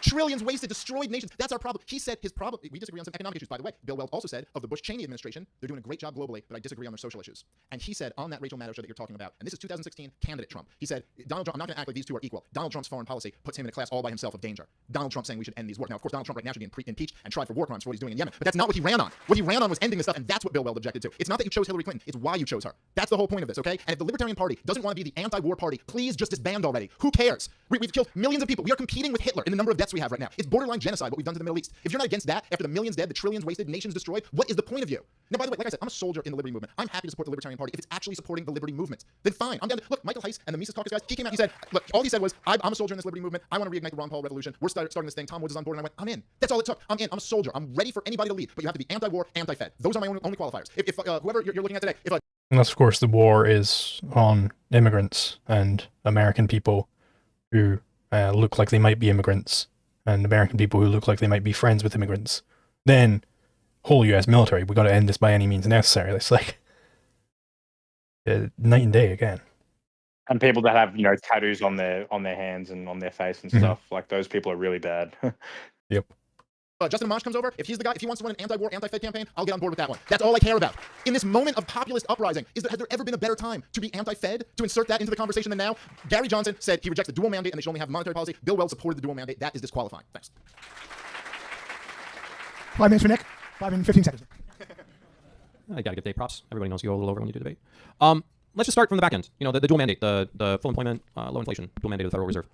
trillions wasted, destroyed nations. That's our problem. He said his problem, we disagree on some economic issues. By the way, Bill Weld also said of the Bush-Cheney administration, they're doing a great job globally, but I disagree on their social issues. And he said on that Rachel Maddow show that you're talking about, and this is 2016 candidate Trump, he said, Donald Trump, I'm not going to act like these two are equal. Donald Trump's foreign policy puts him in a class all by himself of danger. Donald Trump saying we should end these wars. Now, of course, Donald Trump right now should be impeached and tried for war crimes for what he's doing in Yemen, but that's not what he ran on. What he ran on was ending this stuff, and that's what Bill Weld objected to. It's not that you chose Hillary Clinton, it's why you chose her. That's the whole point of this, okay? And if the Libertarian Party doesn't want to be the anti-war party, please just disband already. Who cares? We've killed millions of people. We are competing with Hitler in the number of deaths we have right now. It's borderline genocide what we've done to the Middle East. If you're not against that, after the millions dead, the trillions wasted, nations destroyed, what is the point of you? Now, by the way, like I said, I'm a soldier in the Liberty Movement. I'm happy to support the Libertarian Party if it's actually supporting the Liberty Movement. Then fine. I'm down to, look, Michael Heiss and the Mises Caucus guys, he came out, he said, look, all he said was, I'm a soldier in this Liberty Movement. I want to reignite the Ron Paul revolution. We're starting this thing. Tom Woods is on board, and I went, I'm in. That's all it took. I'm in. I'm a soldier. I'm ready for anybody to lead, but you have to be anti-war, anti-Fed. Those are my only qualifiers. If whoever you're looking at today, if and that's, of course, the war is on immigrants and American people who look like they might be immigrants, and American people who look like they might be friends with immigrants, then whole U.S. military, we got to end this by any means necessary. It's like night and day again. And people that have, you know, tattoos on their hands and on their face and stuff, like those people are really bad. Yep. Justin Amash comes over, if he's the guy, if he wants to run an anti-war, anti-Fed campaign, I'll get on board with that one. That's all I care about. In this moment of populist uprising, has there ever been a better time to be anti-Fed, to insert that into the conversation than now? Gary Johnson said he rejects the dual mandate and they should only have monetary policy. Bill Weld supported the dual mandate. That is disqualifying. Thanks. 5 minutes for Nick. 5 minutes, 15 seconds. I gotta give Dave props. Everybody knows you go a little over when you do debate. Let's just start from the back end. You know, the dual mandate, the full employment, low inflation, dual mandate of the Federal Reserve.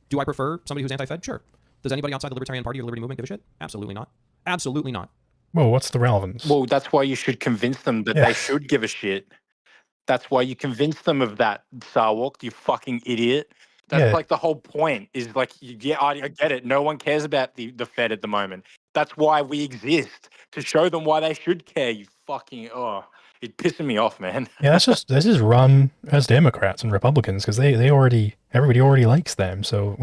Do I prefer somebody who's anti-Fed? Sure. Does anybody outside the Libertarian Party or the Liberty Movement give a shit? Absolutely not. Absolutely not. Well, what's the relevance? Well, that's why you should convince them that they should give a shit. That's why you convince them of that, Sarwark, you fucking idiot. That's like the whole point is like, I get it. No one cares about the Fed at the moment. That's why we exist, to show them why they should care. You fucking, it's pissing me off, man. Yeah, this is run as Democrats and Republicans because everybody already likes them, so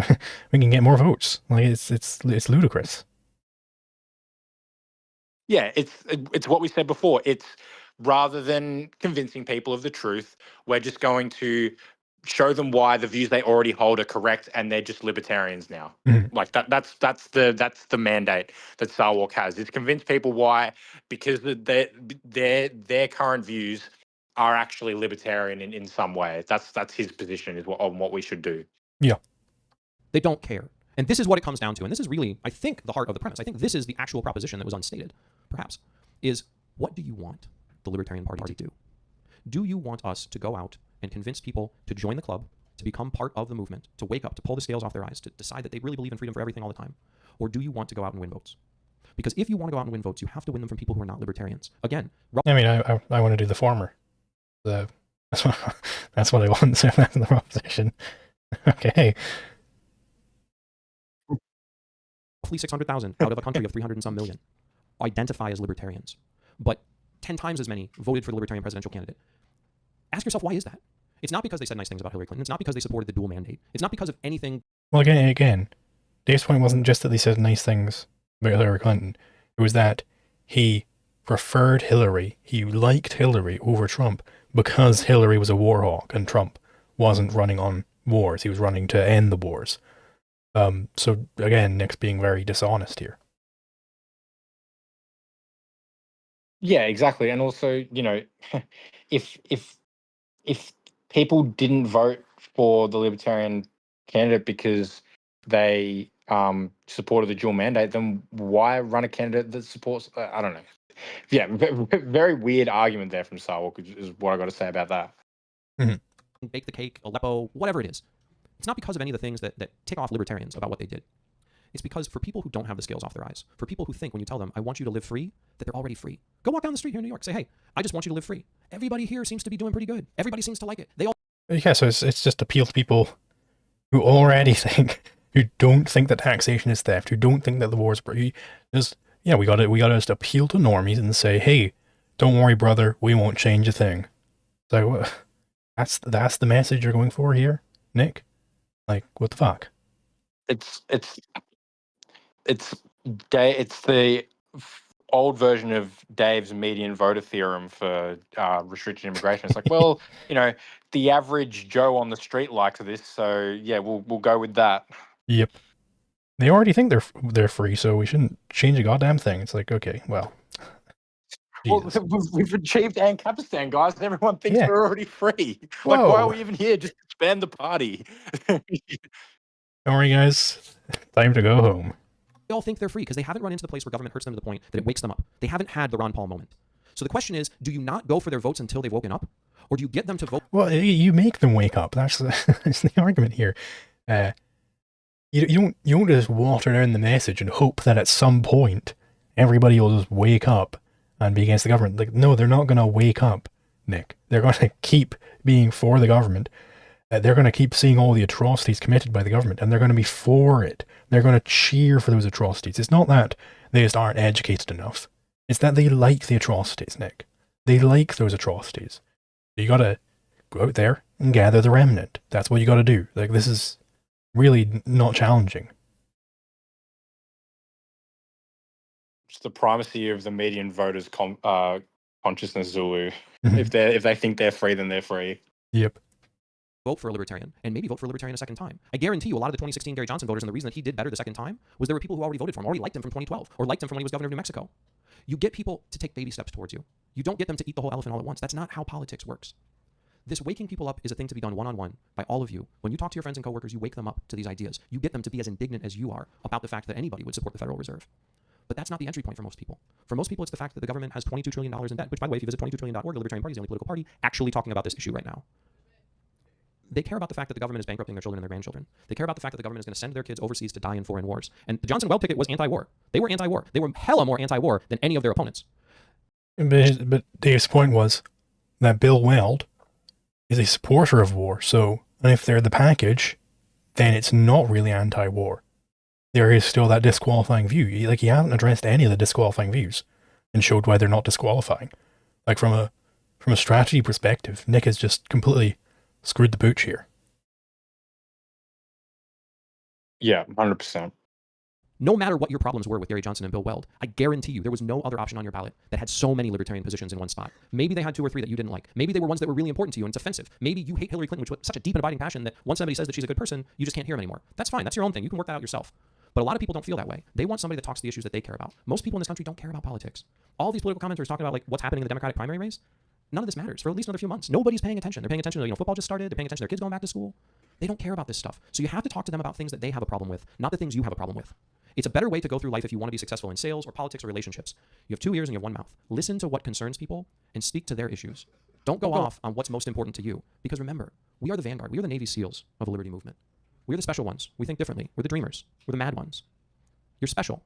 we can get more votes. Like it's ludicrous. Yeah, it's what we said before. It's rather than convincing people of the truth, we're just going to show them why the views they already hold are correct, and they're just libertarians now. Like that's the mandate that Sarwark has, is convince people why, because their current views are actually libertarian in some way. That's his position, is on what we should do. Yeah. They don't care. And this is what it comes down to. And this is really, I think, the heart of the premise. I think this is the actual proposition that was unstated, perhaps, is what do you want the Libertarian Party to do? Do you want us to go out and convince people to join the club, to become part of the movement, to wake up, to pull the scales off their eyes, to decide that they really believe in freedom for everything all the time? Or do you want to go out and win votes? Because if you want to go out and win votes, you have to win them from people who are not libertarians. Again, I mean, I want to do the former. That's what I want. So that's the proposition. Okay. roughly 600,000 out of a country of 300 and some million identify as libertarians, but 10 times as many voted for the Libertarian presidential candidate. Ask yourself, why is that? It's not because they said nice things about Hillary Clinton. It's not because they supported the dual mandate. It's not because of anything. Well, again, Dave's point wasn't just that they said nice things about Hillary Clinton. It was that he preferred Hillary. He liked Hillary over Trump because Hillary was a war hawk and Trump wasn't running on wars. He was running to end the wars. So again, Nick's being very dishonest here. Yeah, exactly. And also, you know, if people didn't vote for the Libertarian candidate because they supported the dual mandate, then why run a candidate that supports? I don't know. Yeah, very weird argument there from Sarwark is what I got to say about that. Mm-hmm. Bake the cake, Aleppo, whatever it is. It's not because of any of the things that tick off libertarians about what they did. It's because for people who don't have the scales off their eyes, for people who think when you tell them, I want you to live free, that they're already free. Go walk down the street here in New York. Say, hey, I just want you to live free. Everybody here seems to be doing pretty good. Everybody seems to like it. They all. Yeah, so it's just appeal to people who already think, who don't think that taxation is theft, who don't think that the war is just, yeah, we gotta just appeal to normies and say, hey, don't worry, brother, we won't change a thing. So that's the message you're going for here, Nick? Like, what the fuck? It's the old version of Dave's median voter theorem for restricted immigration. It's like, well, you know, the average Joe on the street likes this, so yeah, we'll go with that. Yep. They already think they're free, so we shouldn't change a goddamn thing. It's like, okay, well. Well, we've achieved Ancapistan, guys, and everyone thinks we're already free. Whoa. Like, why are we even here? Just expand the party. Don't worry, guys. Time to go home. They all think they're free because they haven't run into the place where government hurts them to the point that it wakes them up. They haven't had the Ron Paul moment. So the question is, do you not go for their votes until they've woken up? Or do you get them to vote? Well, you make them wake up. That's the argument here. You don't just water down the message and hope that at some point everybody will just wake up and be against the government. Like, no, they're not going to wake up, Nick. They're going to keep being for the government. They're going to keep seeing all the atrocities committed by the government, and they're going to be for it. They're going to cheer for those atrocities. It's not that they just aren't educated enough. It's that they like the atrocities, Nick. They like those atrocities. You got to go out there and gather the remnant. That's what you got to do. Like, this is really not challenging. It's the primacy of the median voters' consciousness, Zulu. If they think they're free, then they're free. Yep. Vote for a libertarian and maybe vote for a libertarian a second time. I guarantee you a lot of the 2016 Gary Johnson voters, and the reason that he did better the second time was there were people who already voted for him, already liked him from 2012, or liked him from when he was governor of New Mexico. You get people to take baby steps towards you. You don't get them to eat the whole elephant all at once. That's not how politics works. This waking people up is a thing to be done one-on-one by all of you. When you talk to your friends and coworkers, you wake them up to these ideas. You get them to be as indignant as you are about the fact that anybody would support the Federal Reserve. But that's not the entry point for most people. For most people, it's the fact that the government has $22 trillion in debt, which, by the way, if you visit 22trillion.org, the Libertarian Party is the only political party actually talking about this issue right now. They care about the fact that the government is bankrupting their children and their grandchildren. They care about the fact that the government is going to send their kids overseas to die in foreign wars. And the Johnson-Weld ticket was anti-war. They were anti-war. They were hella more anti-war than any of their opponents. But Dave's point was that Bill Weld is a supporter of war. So if they're the package, then it's not really anti-war. There is still that disqualifying view. Like, he hasn't addressed any of the disqualifying views and showed why they're not disqualifying. Like, from a strategy perspective, Nick has just completely screwed the pooch here. Yeah, 100%. No matter what your problems were with Gary Johnson and Bill Weld, I guarantee you there was no other option on your ballot that had so many libertarian positions in one spot. Maybe they had 2 or 3 that you didn't like. Maybe they were ones that were really important to you and it's offensive. Maybe you hate Hillary Clinton, which was such a deep and abiding passion that once somebody says that she's a good person, you just can't hear them anymore. That's fine. That's your own thing. You can work that out yourself. But a lot of people don't feel that way. They want somebody that talks to the issues that they care about. Most people in this country don't care about politics. All these political commenters talking about like what's happening in the Democratic primary race, none of this matters for at least another few months. Nobody's paying attention. They're paying attention to, football just started. They're paying attention to their kids going back to school. They don't care about this stuff. So you have to talk to them about things that they have a problem with, not the things you have a problem with. It's a better way to go through life if you want to be successful in sales or politics or relationships. You have 2 ears and you have 1 mouth. Listen to what concerns people and speak to their issues. Don't go off on what's most important to you. Because remember, we are the vanguard. We are the Navy SEALs of the liberty movement. We're the special ones. We think differently. We're the dreamers. We're the mad ones. You're special.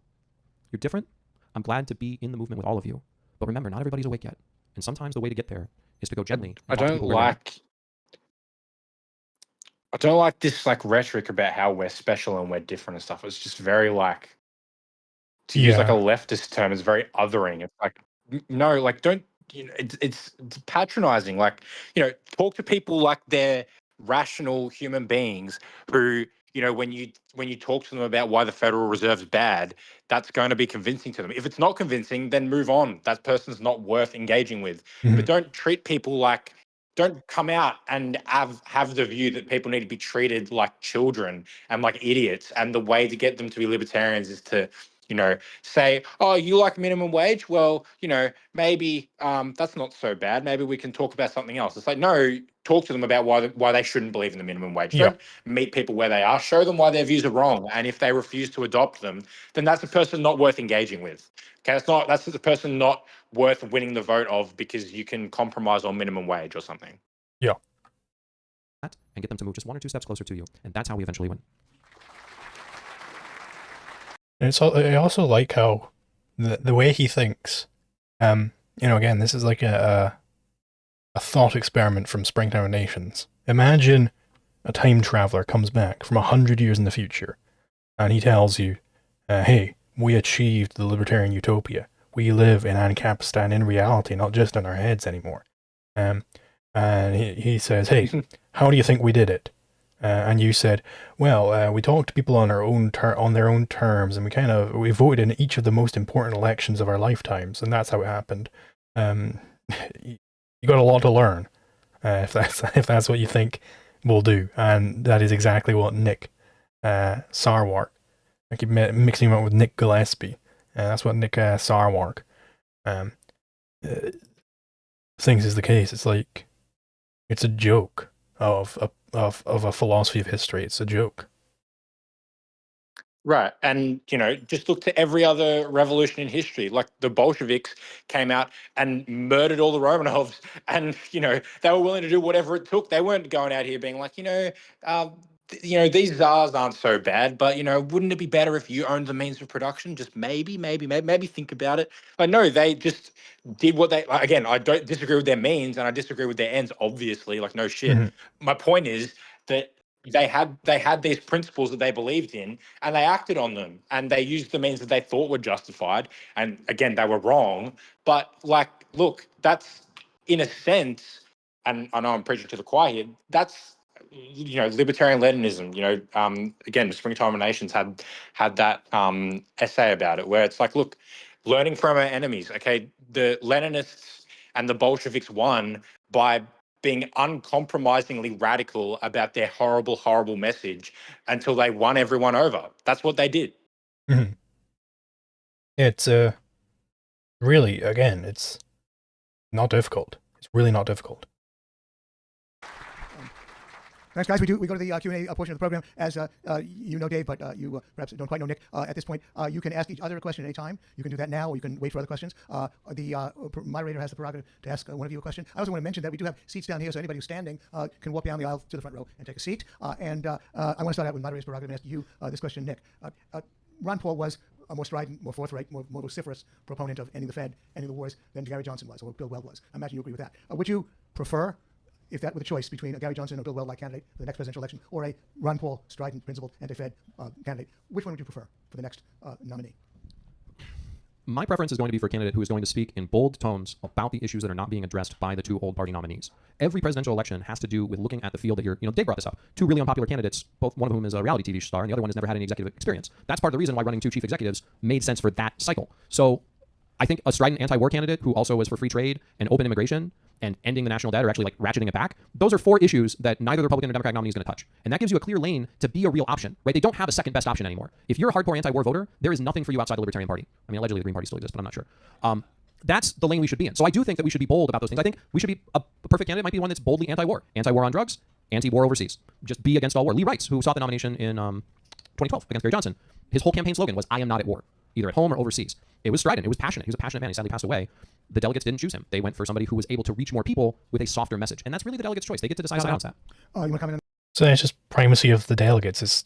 You're different. I'm glad to be in the movement with all of you. But remember, not everybody's awake yet. And sometimes the way to get there is to go gently. I don't like this like rhetoric about how we're special and we're different and stuff. It's just very like, to use like a leftist term, it's very othering. It's like, no, like don't, it's patronizing. Like, talk to people like they're rational human beings who, when you talk to them about why the Federal Reserve's bad, that's going to be convincing to them. If it's not convincing, then move on. That person's not worth engaging with. But don't treat people like, don't come out and have the view that people need to be treated like children and like idiots. And the way to get them to be libertarians is to, say, oh, you like minimum wage? Well, maybe that's not so bad. Maybe we can talk about something else. It's like, no, talk to them about why they shouldn't believe in the minimum wage. Don't meet people where they are. Show them why their views are wrong. And if they refuse to adopt them, then that's a person not worth engaging with. Okay, that's the person not worth winning the vote of because you can compromise on minimum wage or something. Yeah. And get them to move just 1 or 2 steps closer to you. And that's how we eventually win. And I also like how the way he thinks, again, this is like a thought experiment from Springtown Nations. Imagine a time traveler comes back from 100 years in the future, and he tells you, hey, we achieved the libertarian utopia. We live in Ancapistan in reality, not just in our heads anymore. And he says, hey, how do you think we did it? And you said, well, we talked to people on their own terms, and we voted in each of the most important elections of our lifetimes, and that's how it happened. You got a lot to learn, if that's what you think we'll do, and that is exactly what Nick Sarwark. I keep mixing him up with Nick Gillespie. That's what Nick Sarwark thinks is the case. It's like it's a joke of a philosophy of history. It's a joke. Right. And, just look to every other revolution in history. Like the Bolsheviks came out and murdered all the Romanovs and, they were willing to do whatever it took. They weren't going out here being like, these czars aren't so bad, but, wouldn't it be better if you owned the means of production? Just maybe think about it. Like, no, they just did what they, again, I don't disagree with their means and I disagree with their ends, obviously, like no shit. Mm-hmm. My point is that they had these principles that they believed in and they acted on them and they used the means that they thought were justified. And again, they were wrong. But look, that's in a sense, and I know I'm preaching to the choir here, that's, libertarian Leninism, again, the Springtime of Nations had that essay about it where it's like, look, learning from our enemies. Okay. The Leninists and the Bolsheviks won by being uncompromisingly radical about their horrible, horrible message until they won everyone over. That's what they did. Mm-hmm. It's really, again, it's not difficult. It's really not difficult. Thanks, guys. We go to the Q&A portion of the program. As you know, Dave, but you perhaps don't quite know Nick. At this point, you can ask each other a question at any time. You can do that now, or you can wait for other questions. The moderator has the prerogative to ask one of you a question. I also want to mention that we do have seats down here, so anybody who's standing can walk down the aisle to the front row and take a seat. And I want to start out with moderator's prerogative and ask you this question, Nick. Ron Paul was a more strident, more forthright, more vociferous proponent of ending the Fed, ending the wars than Gary Johnson was, or Bill Weld was. I imagine you agree with that. Would you prefer, if that were the choice between a Gary Johnson or Bill Weld-like candidate for the next presidential election, or a Ron Paul, strident, principled, anti-Fed candidate, which one would you prefer for the next nominee? My preference is going to be for a candidate who is going to speak in bold tones about the issues that are not being addressed by the two old party nominees. Every presidential election has to do with looking at the field that you're, Dave brought this up. Two really unpopular candidates, both one of whom is a reality TV star and the other one has never had any executive experience. That's part of the reason why running two chief executives made sense for that cycle. So I think a strident anti-war candidate who also was for free trade and open immigration and ending the national debt, or actually like ratcheting it back, those are four issues that neither the Republican or Democratic nominee is going to touch. And that gives you a clear lane to be a real option, right? They don't have a second best option anymore. If you're a hardcore anti-war voter, there is nothing for you outside the Libertarian Party. I mean, allegedly the Green Party still exists, but I'm not sure. That's the lane we should be in. So I do think that we should be bold about those things. I think we should be a perfect candidate might be one that's boldly anti-war. Anti-war on drugs, anti-war overseas. Just be against all war. Lee Rice, who sought the nomination in 2012 against Barry Johnson, his whole campaign slogan was, I am not at war, either at home or overseas. It was strident. It was passionate. He was a passionate man. He sadly passed away. The delegates didn't choose him. They went for somebody who was able to reach more people with a softer message. And that's really the delegates' choice. They get to decide how to balance that. You want to comment on So it's just primacy of the delegates.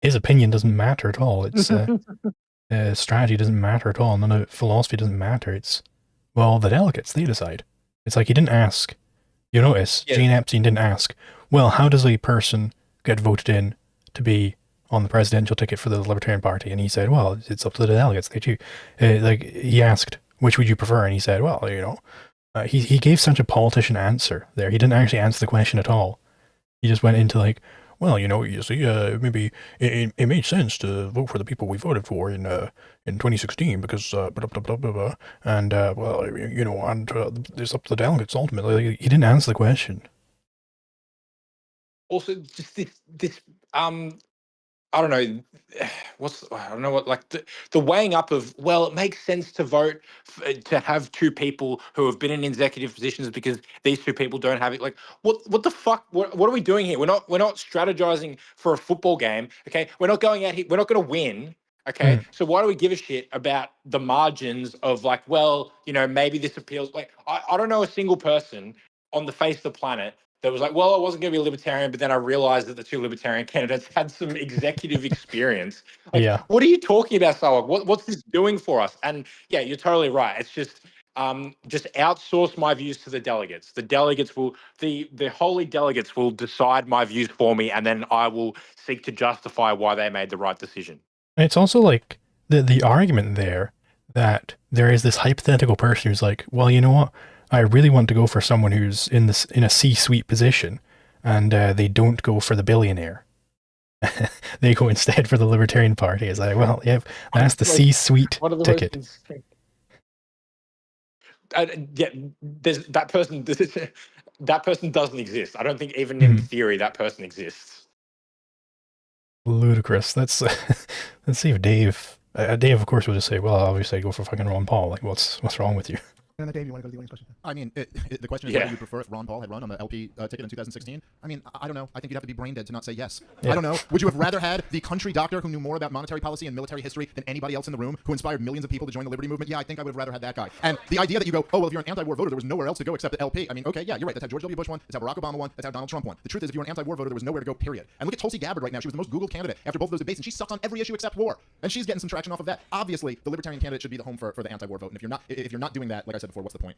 His opinion doesn't matter at all. It's strategy doesn't matter at all. None of philosophy doesn't matter. It's, well, the delegates, they decide. It's like he didn't ask. You notice, Jane Epstein didn't ask, well, how does a person get voted in to be on the presidential ticket for the Libertarian Party? And he said, well, it's up to the delegates. They choose. Like, he asked, which would you prefer? And he said, well, he gave such a politician answer there. He didn't actually answer the question at all. He just went into like, well, you see, maybe it made sense to vote for the people we voted for in 2016 because blah, blah, blah, blah, blah. And well, and it's up to the delegates ultimately. Like, he didn't answer the question. Also, just this I don't know the weighing up of, well, it makes sense to vote to have two people who have been in executive positions because these two people don't have it. Like, what the fuck? What are we doing here? We're not strategizing for a football game. Okay, we're not going out here. We're not going to win. Okay, so why do we give a shit about the margins of like, well, maybe this appeals? Like, I don't know a single person on the face of the planet that was like, well, I wasn't going to be a libertarian, but then I realized that the two libertarian candidates had some executive experience. Like, Yeah. What are you talking about, Sarwark? What's this doing for us? And yeah, you're totally right. It's just outsource my views to the delegates. The delegates will, the holy delegates will decide my views for me, and then I will seek to justify why they made the right decision. It's also like the argument there that there is this hypothetical person who's like, well, you know what? I really want to go for someone who's in a C-suite position, and they don't go for the billionaire. They go instead for the Libertarian Party. It's like, well, yeah, that's the C-suite ticket. Yeah, there's that person. That person doesn't exist. I don't think even in theory that person exists. Ludicrous. Let's see if Dave. Dave, of course, will just say, "Well, obviously, I go for fucking Ron Paul. Like, what's wrong with you?" And then Dave, you want to go to the audience question? I mean, the question is whether you prefer if Ron Paul had run on the LP ticket in 2016. I mean, I don't know. I think you'd have to be brain dead to not say yes. Yeah. I don't know. Would you have rather had the country doctor who knew more about monetary policy and military history than anybody else in the room, who inspired millions of people to join the Liberty Movement? Yeah, I think I would have rather had that guy. And the idea that you go, oh, well, if you're an anti-war voter, there was nowhere else to go except the LP. I mean, okay, yeah, you're right. That's how George W. Bush won. That's how Barack Obama won. That's how Donald Trump won. The truth is, if you're an anti-war voter, there was nowhere to go, period. And look at Tulsi Gabbard right now. She was the most Googled candidate after both of those debates, and she sucks on every issue except war. And she's getting some traction off of that. Obviously, the Libertarian candidate should be the home for the anti-war vote. And if you're not doing that, like I said before, what's the point?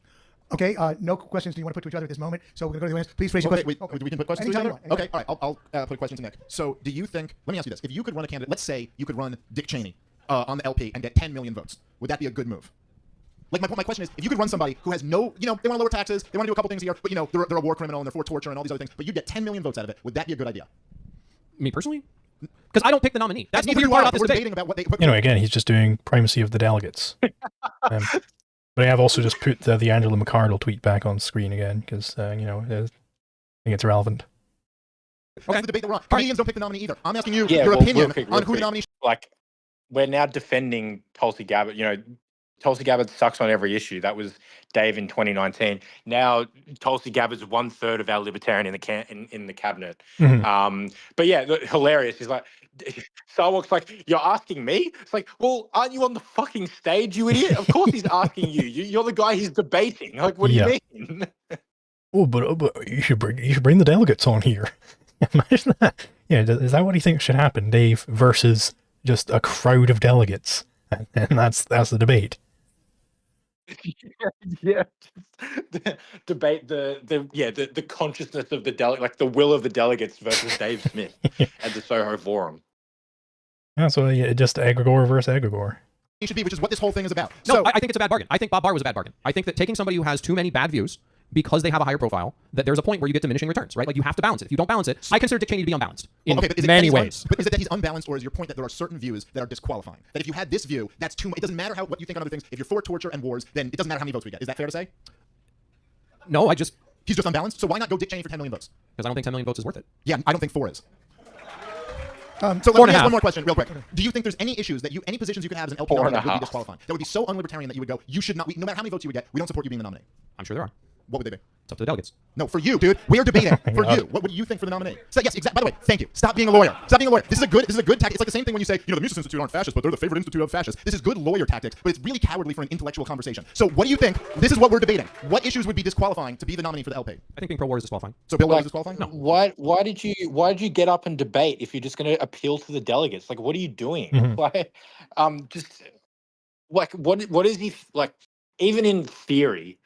Okay, no questions do you want to put to each other at this moment, so we're going to go to the audience. Please raise your question. Wait, we can put questions to each other? Okay, all right, I'll put a question to Nick. So do you think, let me ask you this, if you could run a candidate, let's say you could run Dick Cheney on the LP and get 10 million votes, would that be a good move? Like, my question is, if you could run somebody who has no, they want to lower taxes, they want to do a couple things here, but they're a war criminal and they're for torture and all these other things, but you get 10 million votes out of it, would that be a good idea? Me personally? Because I don't pick the nominee. That's the weird part about this debate. About what they, again, he's just doing primacy of the delegates. But I have also just put the Angela McArdle tweet back on screen again because I think it's relevant. That's the debate that we're on. Comedians don't pick the nominee either. I'm asking you your opinion on who the nominee. Like, we're now defending Tulsi Gabbard. Tulsi Gabbard sucks on every issue. That was Dave in 2019. Now Tulsi Gabbard's 1/3 of our libertarian in the cabinet. But yeah, hilarious. He's like, Sarwark's like, you're asking me? It's like, well, aren't you on the fucking stage, you idiot? Of course he's asking you. You're the guy he's debating. Like, what do you mean? Oh, but you should bring the delegates on here. Imagine that. Yeah, is that what you think should happen, Dave, versus just a crowd of delegates? And that's the debate. Debate the consciousness of the delegate, like the will of the delegates versus Dave Smith at the Soho Forum. Yeah, so just egregore versus egregore. should be, which is what this whole thing is about. No, So I think it's a bad bargain. I think Bob Barr was a bad bargain. I think that taking somebody who has too many bad views because they have a higher profile, that there's a point where you get diminishing returns, right? Like you have to balance it. If you don't balance it, I consider Dick Cheney to be unbalanced in but is many it, ways. But is it that he's unbalanced, or is your point that there are certain views that are disqualifying? That if you had this view, that's too much. It doesn't matter what you think on other things. If you're for torture and wars, then it doesn't matter how many votes we get. Is that fair to say? No, He's just unbalanced. So why not go Dick Cheney for 10 million votes? because I don't think 10 million votes is worth it. Yeah, I don't think 4 is. So let me ask one more question real quick. Do you think there's any issues that any positions you could have as an LP nominee that would be disqualifying? That would be so unlibertarian that you would go, you should not, no matter how many votes you would get, we don't support you being the nominee. I'm sure there are. What would they be? It's up to the delegates. No, for you, dude. We're debating for you. What would you think for the nominee? So yes, exactly. By the way, thank you. Stop being a lawyer. Stop being a lawyer. This is a good tactic. It's like the same thing when you say, the Mises Institute aren't fascists, but they're the favorite institute of fascists. This is good lawyer tactics, but it's really cowardly for an intellectual conversation. So what do you think? This is what we're debating. What issues would be disqualifying to be the nominee for the LP? I think being pro-war is disqualifying. So Bill Weld is disqualifying? No. Why did you get up and debate if you're just going to appeal to the delegates? Like, what are you doing? Like, just like what is he like? Even in theory,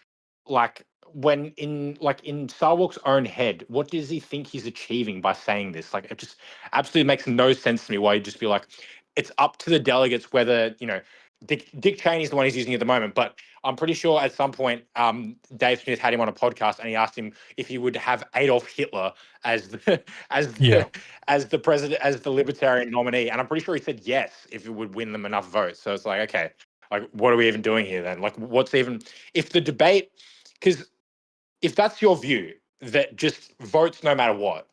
like when in Sarwark's own head, what does he think he's achieving by saying this? Like, it just absolutely makes no sense to me. Why you just be like, it's up to the delegates whether Dick Cheney's the one he's using at the moment, but I'm pretty sure at some point Dave Smith had him on a podcast and he asked him if he would have Adolf Hitler as the president, as the libertarian nominee, and I'm pretty sure he said yes if it would win them enough votes. So it's like, okay, like what are we even doing here then? Like, what's even if the debate? Because if that's your view that just votes no matter what,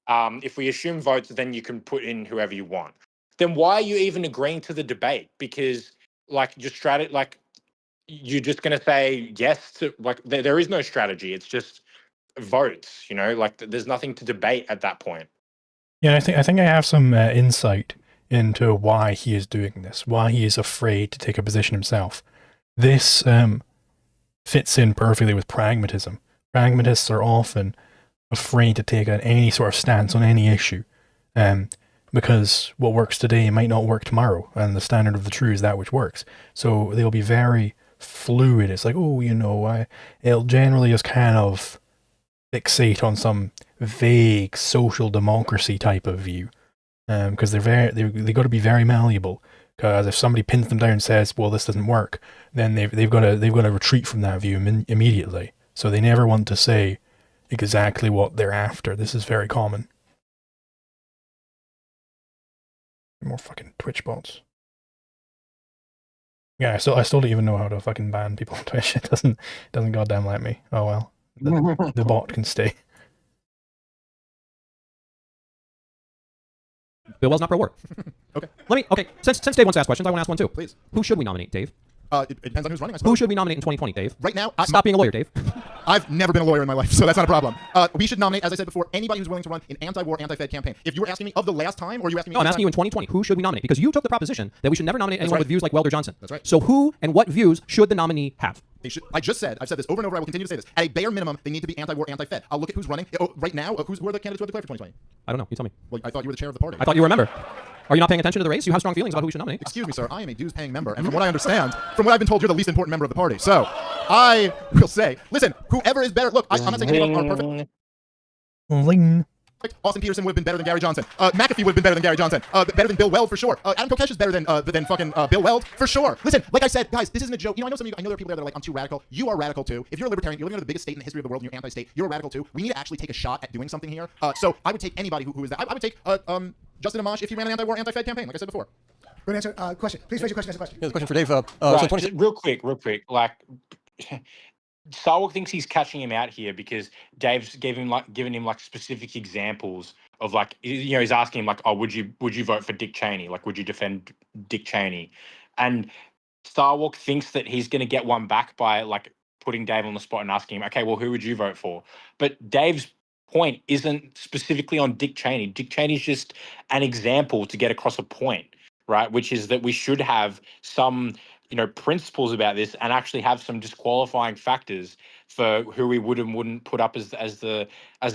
if we assume votes, then you can put in whoever you want. Then why are you even agreeing to the debate? Because you're just going to say yes to there is no strategy. It's just votes. There's nothing to debate at that point. Yeah, I think I have some insight into why he is doing this. Why he is afraid to take a position himself. This fits in perfectly with pragmatism. Pragmatists are often afraid to take any sort of stance on any issue, because what works today might not work tomorrow, and the standard of the true is that which works. So they'll be very fluid. It's like, it'll generally just kind of fixate on some vague social democracy type of view, because they got to be very malleable. Because if somebody pins them down and says, "Well, this doesn't work," then they've got to retreat from that view immediately. So they never want to say exactly what they're after. This is very common. More fucking Twitch bots. Yeah, I still don't even know how to fucking ban people on Twitch. It doesn't goddamn let me. Oh well, the bot can stay. Bill Well's not pro-war. Okay. Since Dave wants to ask questions, I want to ask one too. Please. Who should we nominate, Dave? It depends on who's running, I suppose. Who should we nominate in 2020, Dave? Right now, Stop being a lawyer, Dave. I've never been a lawyer in my life, so that's not a problem. We should nominate, as I said before, anybody who's willing to run an anti-war, anti-Fed campaign. If you were asking me of the last time, or are you asking me? No, I'm asking you in 2020. Who should we nominate? Because you took the proposition that we should never nominate anyone right. with views like Weld or Johnson. That's right. So who and what views should the nominee have? I've said this over and over. I will continue to say this. At a bare minimum, they need to be anti-war, anti-Fed. I'll look at who's running right now. Who are the candidates who have declared for 2020? I don't know. You tell me. Well, I thought you were the chair of the party. I thought you were a member. Are you not paying attention to the race? You have strong feelings about who we should nominate. Excuse me, sir. I am a dues-paying member, and from what I understand, from what I've been told, you're the least important member of the party. So, I will say, listen, whoever is better. Look, I'm not saying any of them are perfect. Ling. Austin Peterson would have been better than Gary Johnson. McAfee would have been better than Gary Johnson. Better than Bill Weld for sure. Adam Kokesh is better than fucking Bill Weld for sure. Listen, like I said, guys, this isn't a joke. I know some of you. I know there are people that are like, I'm too radical. You are radical too. If you're a libertarian, you're living in the biggest state in the history of the world, and you're anti-state. You're a radical too. We need to actually take a shot at doing something here. So I would take anybody who is that. I would take Justin Amash if he ran an anti-war, anti-Fed campaign, like I said before. Good answer. Question. Please raise your question. Ask a question. Yeah, the question for Dave. So Right, 20... real quick. Like, Sarwark thinks he's catching him out here because Dave's given him specific examples of he's asking him oh, would you vote for Dick Cheney? Like, would you defend Dick Cheney? And Sarwark thinks that he's going to get one back by putting Dave on the spot and asking him, okay, well, who would you vote for? But Dave's point isn't specifically on Dick Cheney. Dick Cheney's just an example to get across a point, right? Which is that we should have some principles about this and actually have some disqualifying factors for who we would and wouldn't put up as the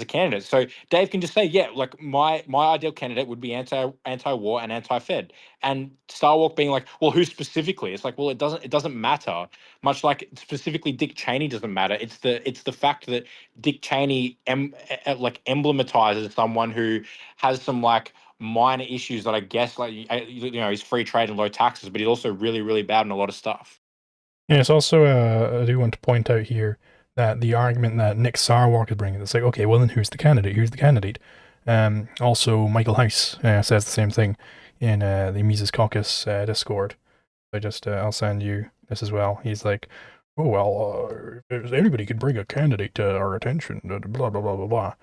candidate. So Dave can just say, yeah, my ideal candidate would be anti-war and anti-Fed. And Sarwark being well, who specifically? It's well, it doesn't matter. Much like specifically Dick Cheney doesn't matter. It's the fact that Dick Cheney emblematizes someone who has some minor issues that I guess, like, you know, he's free trade and low taxes, but he's also really, really bad in a lot of stuff. Yeah, it's also, I do want to point out here that the argument that Nick Sarwark is bringing, it's like, okay, well then who's the candidate? Who's the candidate? Also, Michael House says the same thing in the Mises Caucus Discord. I'll send you this as well. He's like, oh, well, if anybody could bring a candidate to our attention, blah, blah, blah, blah, blah.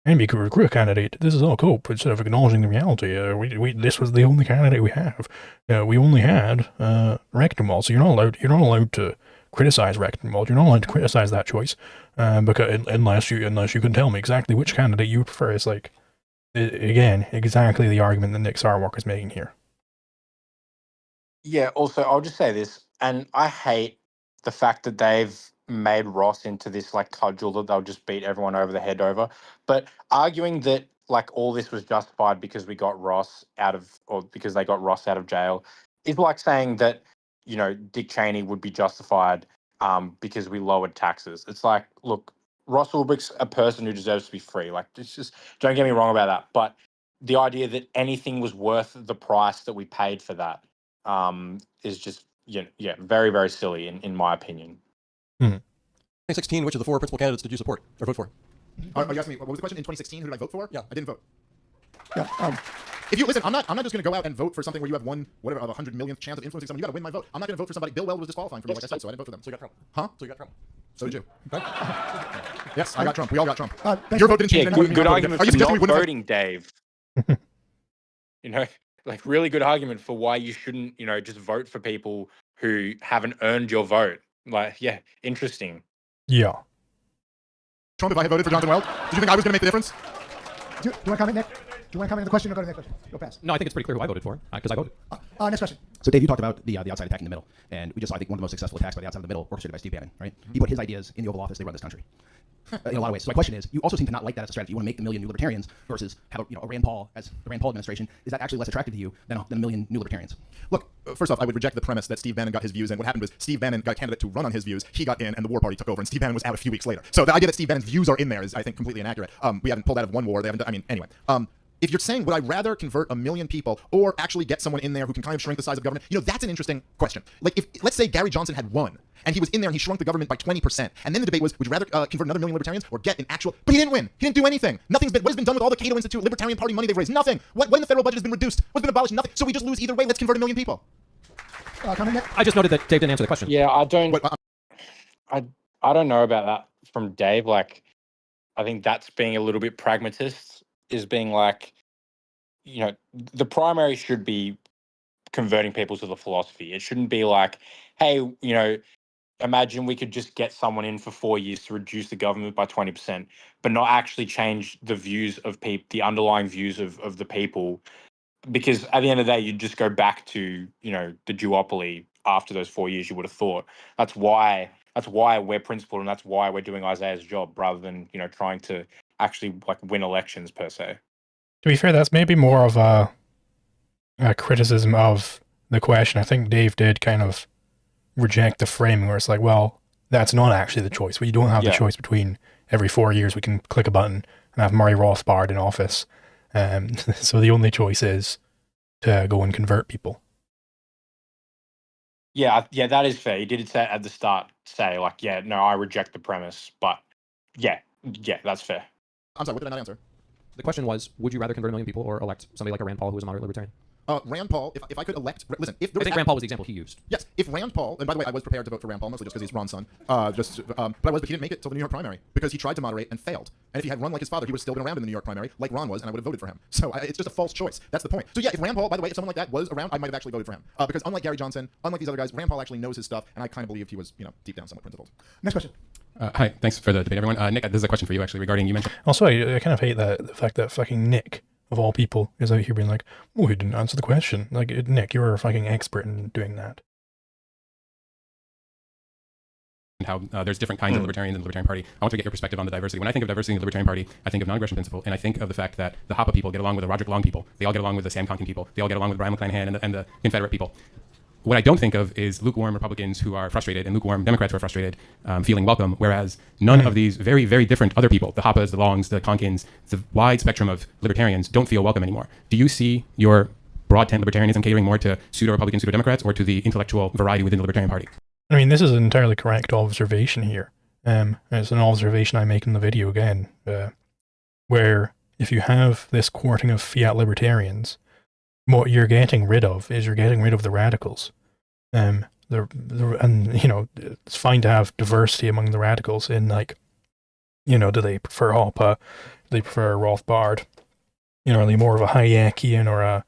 Anybody could recruit a candidate. This is all cope. Instead of acknowledging the reality, this was the only candidate we have. We only had Rectamol, so you're not allowed to criticize Rectamol. You're not allowed to criticize that choice, because unless you can tell me exactly which candidate you prefer. It's like, again, exactly the argument that Nick Sarwark is making here. Yeah, also, I'll just say this, and I hate the fact that they've made Ross into this, like, cudgel that they'll just beat everyone over the head over. But arguing that, like, all this was justified because we got Ross out of, or because they got Ross out of jail, is like saying that, you know, Dick Cheney would be justified because we lowered taxes. It's like, look, Ross Ulbricht's a person who deserves to be free. Like, it's just, don't get me wrong about that. But the idea that anything was worth the price that we paid for that is just, very, very silly in my opinion. 2016, which of the 4 principal candidates did you support or vote for? Are you asking me, what was the question? In 2016, who did I vote for? Yeah. I didn't vote. Yeah. If you listen, I'm not just going to go out and vote for something where you have one, whatever, of 100 millionth chance of influencing someone. You got to win my vote. I'm not going to vote for somebody. Bill Weld was disqualifying for me, like I said, so I didn't vote for them. So you got Trump. Huh? So you got Trump. So did you. Okay. Yes, I got Trump. We all got Trump. Thank Your you. vote didn't change Yeah, anything. good argument Are you for suggesting we not wouldn't have voting, Dave. You know, like, really good argument for why you shouldn't, just vote for people who haven't earned your vote. Like, yeah, interesting. Yeah. Trump if I had voted for Jonathan Weld? Did you think I was going to make the difference? Do you want to comment, Nick? Do you want to comment on the question or go to the next question? Go past. No, I think it's pretty clear who I voted for because I voted. Next question. So, Dave, you talked about the outside attacking the middle, and I think one of the most successful attacks by the outside of the middle, orchestrated by Steve Bannon, right? He put his ideas in the Oval Office. They run this country in a lot of ways. So, my question is, you also seem to not like that as a strategy. You want to make the million new libertarians versus have a Rand Paul as the Rand Paul administration. Is that actually less attractive to you than a million new libertarians? Look, first off, I would reject the premise that Steve Bannon got his views in. What happened was Steve Bannon got a candidate to run on his views. He got in, and the war party took over, and Steve Bannon was out a few weeks later. So the idea that Steve Bannon's views are in there is, I think, completely inaccurate. We haven't pulled out of one war. They haven't. Anyway. If you're saying, would I rather convert 1 million people or actually get someone in there who can kind of shrink the size of government? That's an interesting question. Like, if let's say Gary Johnson had won and he was in there and he shrunk the government by 20%, and then the debate was, would you rather convert another 1 million libertarians or get an actual? But he didn't win. He didn't do anything. What has been done with all the Cato Institute, Libertarian Party money they've raised? Nothing. When the federal budget has been reduced? What's been abolished? Nothing. So we just lose either way. Let's convert 1 million people. Comment, Nick? I just noted that Dave didn't answer the question. Yeah, I don't. What, I don't know about that from Dave. Like, I think that's being a little bit pragmatist. Is being like, the primary should be converting people to the philosophy. It shouldn't be like, hey, imagine we could just get someone in for 4 years to reduce the government by 20%, but not actually change the views of people, the underlying views of the people. Because at the end of the day, you'd just go back to, the duopoly after those 4 years, you would have thought. That's why we're principled, and that's why we're doing Isaiah's job rather than, trying to actually, like, win elections per se. To be fair, that's maybe more of a criticism of the question. I think Dave did kind of reject the framing where it's like, well, that's not actually the choice. We don't have the choice between every 4 years we can click a button and have Murray Rothbard in office. So the only choice is to go and convert people. Yeah, that is fair. He did say at the start, I reject the premise, but yeah, that's fair. I'm sorry, what did I not answer? The question was, would you rather convert 1 million people or elect somebody like a Rand Paul who is a moderate libertarian? Rand Paul, if I could elect, listen, if there I was think Rand Paul was the example he used. Yes, if Rand Paul, and by the way, I was prepared to vote for Rand Paul mostly just because he's Ron's son. But he didn't make it till the New York primary because he tried to moderate and failed. And if he had run like his father, he would have still been around in the New York primary, like Ron was, and I would have voted for him. So it's just a false choice. That's the point. So yeah, if Rand Paul, by the way, if someone like that was around, I might have actually voted for him because unlike Gary Johnson, unlike these other guys, Rand Paul actually knows his stuff, and I kind of believed he was, deep down somewhat principled. Next question. Hi, thanks for the debate, everyone. Nick, this is a question for you actually regarding you mentioned. Also, I kind of hate the fact that fucking Nick, of all people, is out here being like, oh, he didn't answer the question. Like, Nick, you're a fucking expert in doing that. And how there's different kinds of libertarians in the Libertarian Party. I want to get your perspective on the diversity. When I think of diversity in the Libertarian Party, I think of non-aggression principle, and I think of the fact that the Hoppe people get along with the Roderick Long people. They all get along with the Sam Conkin people. They all get along with Brian McClanahan and the Confederate people. what I don't think of is lukewarm Republicans who are frustrated and lukewarm Democrats who are frustrated, feeling welcome, whereas none of these very, very different other people, the Hoppas, the Longs, the Konkins, the wide spectrum of libertarians, don't feel welcome anymore. Do you see your broad tent libertarianism catering more to pseudo-Republican, pseudo-Democrats, or to the intellectual variety within the Libertarian Party? I mean, this is an entirely correct observation here. It's an observation I make in the video again, where if you have this courting of fiat libertarians, what you're getting rid of is you're getting rid of the radicals. And you know, it's fine to have diversity among the radicals in, like, you know, do they prefer Hoppe? Do they prefer Rothbard? You know, are they more of a Hayekian or a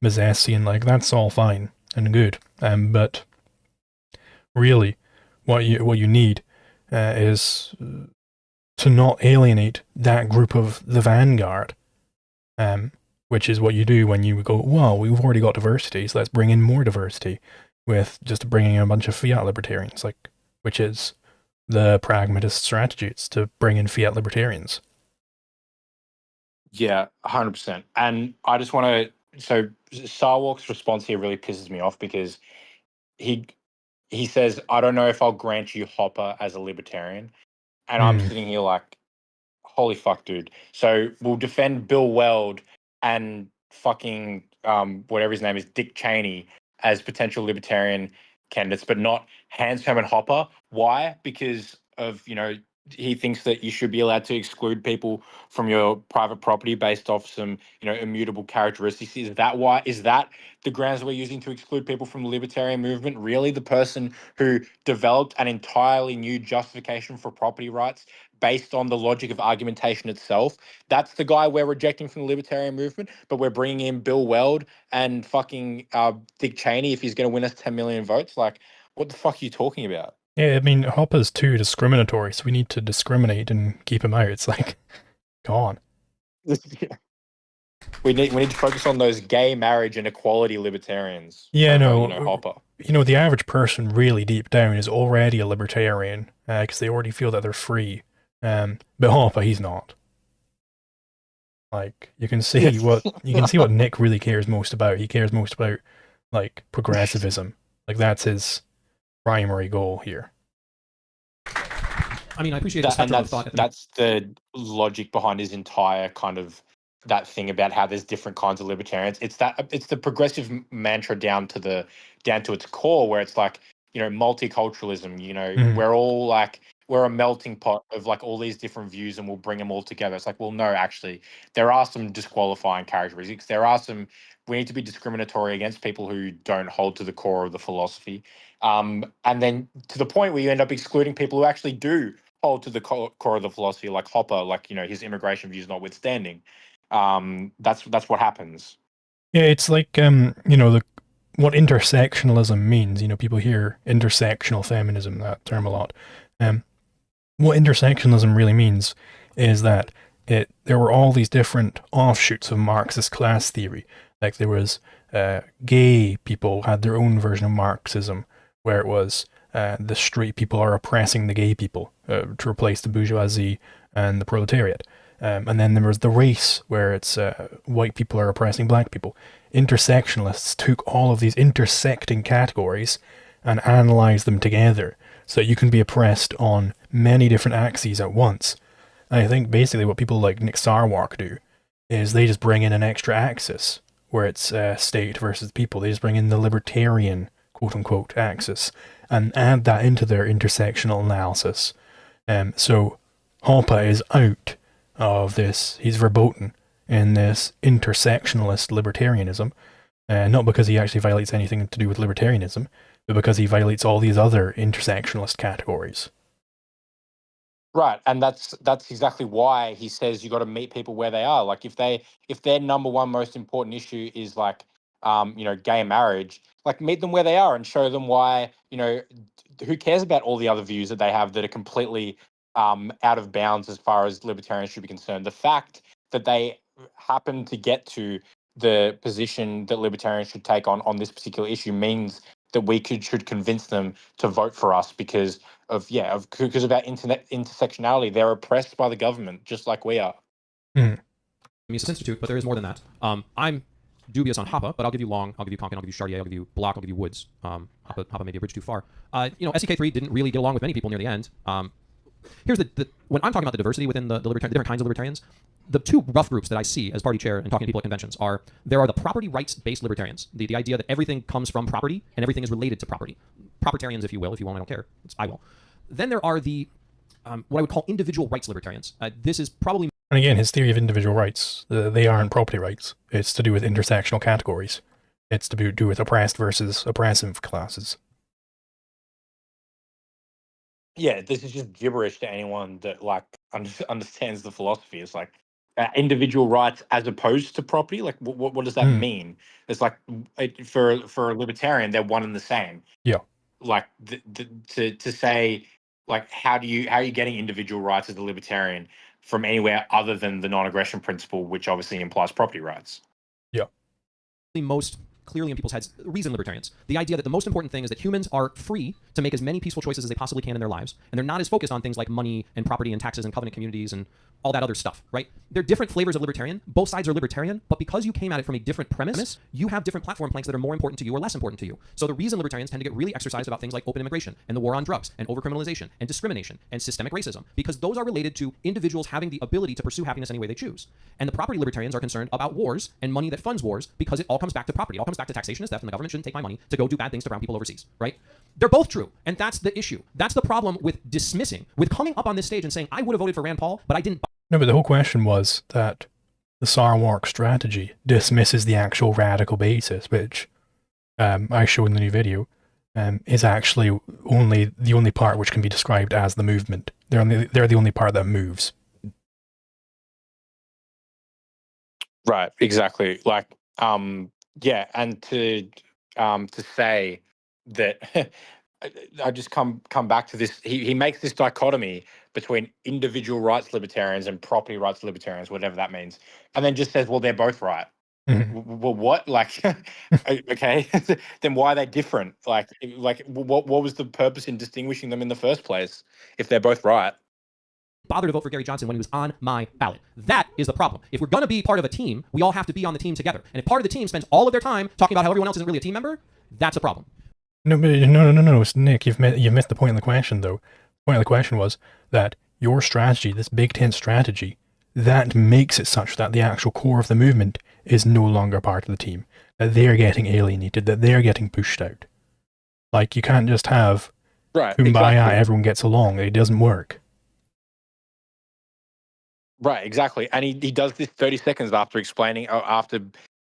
Misesian? Like, that's all fine and good. But really, what you need is to not alienate that group of the vanguard, which is what you do when you go, well, we've already got diversity, so let's bring in more diversity with just bringing in a bunch of fiat libertarians, like, which is the pragmatist strategy. It's to bring in fiat libertarians. Yeah, 100%. And I just want to, so Sarwark's response here really pisses me off because he says, I don't know if I'll grant you Hoppe as a libertarian. And I'm sitting here like, holy fuck, dude. So we'll defend Bill Weld and fucking whatever his name is, Dick Cheney, as potential libertarian candidates, but not Hans Hermann Hoppe. Why? Because of, you know, he thinks that you should be allowed to exclude people from your private property based off some, you know, immutable characteristics. Is that why? Is that the grounds we're using to exclude people from the libertarian movement? Really, the person who developed an entirely new justification for property rights based on the logic of argumentation itself? That's the guy we're rejecting from the libertarian movement, but we're bringing in Bill Weld and fucking Dick Cheney if he's going to win us 10 million votes. Like, what the fuck are you talking about? Yeah, I mean, Hoppe's too discriminatory, so we need to discriminate and keep him out. It's like, go on. We need to focus on those gay marriage and equality libertarians. Yeah, over, no, you know, Hoppe. You know, the average person really deep down is already a libertarian because they already feel that they're free. But Hoppe, he's not. Like, you can see what Nick really cares most about. He cares most about, like, progressivism. Like, that's his primary goal here. I mean, I appreciate the spectrum of thought. That's the logic behind his entire kind of that thing about how there's different kinds of libertarians. It's the progressive mantra down to its core, where it's like, you know, multiculturalism. You know, we're all like, we're a melting pot of like all these different views, and we'll bring them all together. It's like, well, no, actually, there are some disqualifying characteristics. We need to be discriminatory against people who don't hold to the core of the philosophy. And then to the point where you end up excluding people who actually do hold to the core of the philosophy, like Hoppe, like, you know, his immigration views notwithstanding. That's what happens. Yeah, it's like, you know, what intersectionalism means. You know, people hear intersectional feminism, that term, a lot. What intersectionalism really means is that there were all these different offshoots of Marxist class theory. Like, there was gay people had their own version of Marxism, where it was the straight people are oppressing the gay people to replace the bourgeoisie and the proletariat. And then there was the race, where it's white people are oppressing black people. Intersectionalists took all of these intersecting categories and analyzed them together so that you can be oppressed on many different axes at once. And I think basically what people like Nick Sarwark do is they just bring in an extra axis where it's state versus people. They just bring in the libertarian, quote-unquote, axis and add that into their intersectional analysis. So Hoppe is out of this. He's verboten in this intersectionalist libertarianism, not because he actually violates anything to do with libertarianism, but because he violates all these other intersectionalist categories. Right, and that's exactly why he says you got to meet people where they are. Like, if their number one most important issue is like, you know, gay marriage, like, meet them where they are and show them why. You know, who cares about all the other views that they have that are completely out of bounds as far as libertarians should be concerned. The fact that they happen to get to the position that libertarians should take on this particular issue means that we should convince them to vote for us because of our intersectionality. They're oppressed by the government just like we are. Mises Institute, but there is more than that. I'm dubious on Hoppa, but I'll give you Long, I'll give you Konkin, I'll give you Chartier, I'll give you Block, I'll give you Woods. Hoppa may be a bridge too far. SEK3 didn't really get along with many people near the end. Here's when I'm talking about the diversity within the different kinds of libertarians, the two rough groups that I see as party chair and talking to people at conventions are, there are the property rights-based libertarians, the idea that everything comes from property and everything is related to property. Propertarians, if you will. If you won't, I don't care. I will. Then there are the, what I would call individual rights libertarians. This is probably... And again, his theory of individual rights, they aren't property rights. It's to do with intersectional categories. It's to do with oppressed versus oppressive classes. Yeah, this is just gibberish to anyone that like understands the philosophy. It's like individual rights as opposed to property. Like, what does that mean? It's like for a libertarian, they're one and the same. Yeah. Like to say, like, how are you getting individual rights as a libertarian from anywhere other than the non-aggression principle, which obviously implies property rights? Yeah. Most clearly in people's heads, reason libertarians. The idea that the most important thing is that humans are free to make as many peaceful choices as they possibly can in their lives, and they're not as focused on things like money and property and taxes and covenant communities and all that other stuff, right? They're different flavors of libertarian. Both sides are libertarian, but because you came at it from a different premise, you have different platform planks that are more important to you or less important to you. So the reason libertarians tend to get really exercised about things like open immigration and the war on drugs and overcriminalization and discrimination and systemic racism, because those are related to individuals having the ability to pursue happiness any way they choose. And the property libertarians are concerned about wars and money that funds wars, because it all comes back to property. It all comes back to taxation and theft, and the government shouldn't take my money to go do bad things to brown people overseas, right? They're both true, and that's the issue. That's the problem with dismissing, with coming up on this stage and saying, I would have voted for Rand Paul, but I didn't. No, but the whole question was that the Sarwark strategy dismisses the actual radical basis, which I show in the new video, is actually the only part which can be described as the movement. They're the only part that moves. Right, exactly. Like, yeah, and to say that I just come back to this. He makes this dichotomy between individual rights libertarians and property rights libertarians, whatever that means, and then just says, well, they're both right. Well, what? Like, okay, then why are they different? Like, what was the purpose in distinguishing them in the first place if they're both right? Bother to vote for Gary Johnson when he was on my ballot. That is the problem. If we're going to be part of a team, we all have to be on the team together. And if part of the team spends all of their time talking about how everyone else isn't really a team member, that's a problem. No, Nick, you've missed the point of the question, though. The point of the question was that your strategy, this big tent strategy, that makes it such that the actual core of the movement is no longer part of the team. That they're getting alienated, that they're getting pushed out. Like, you can't just have right, kumbaya, exactly. Everyone gets along. It doesn't work. Right, exactly. And he does this 30 seconds after explaining, or after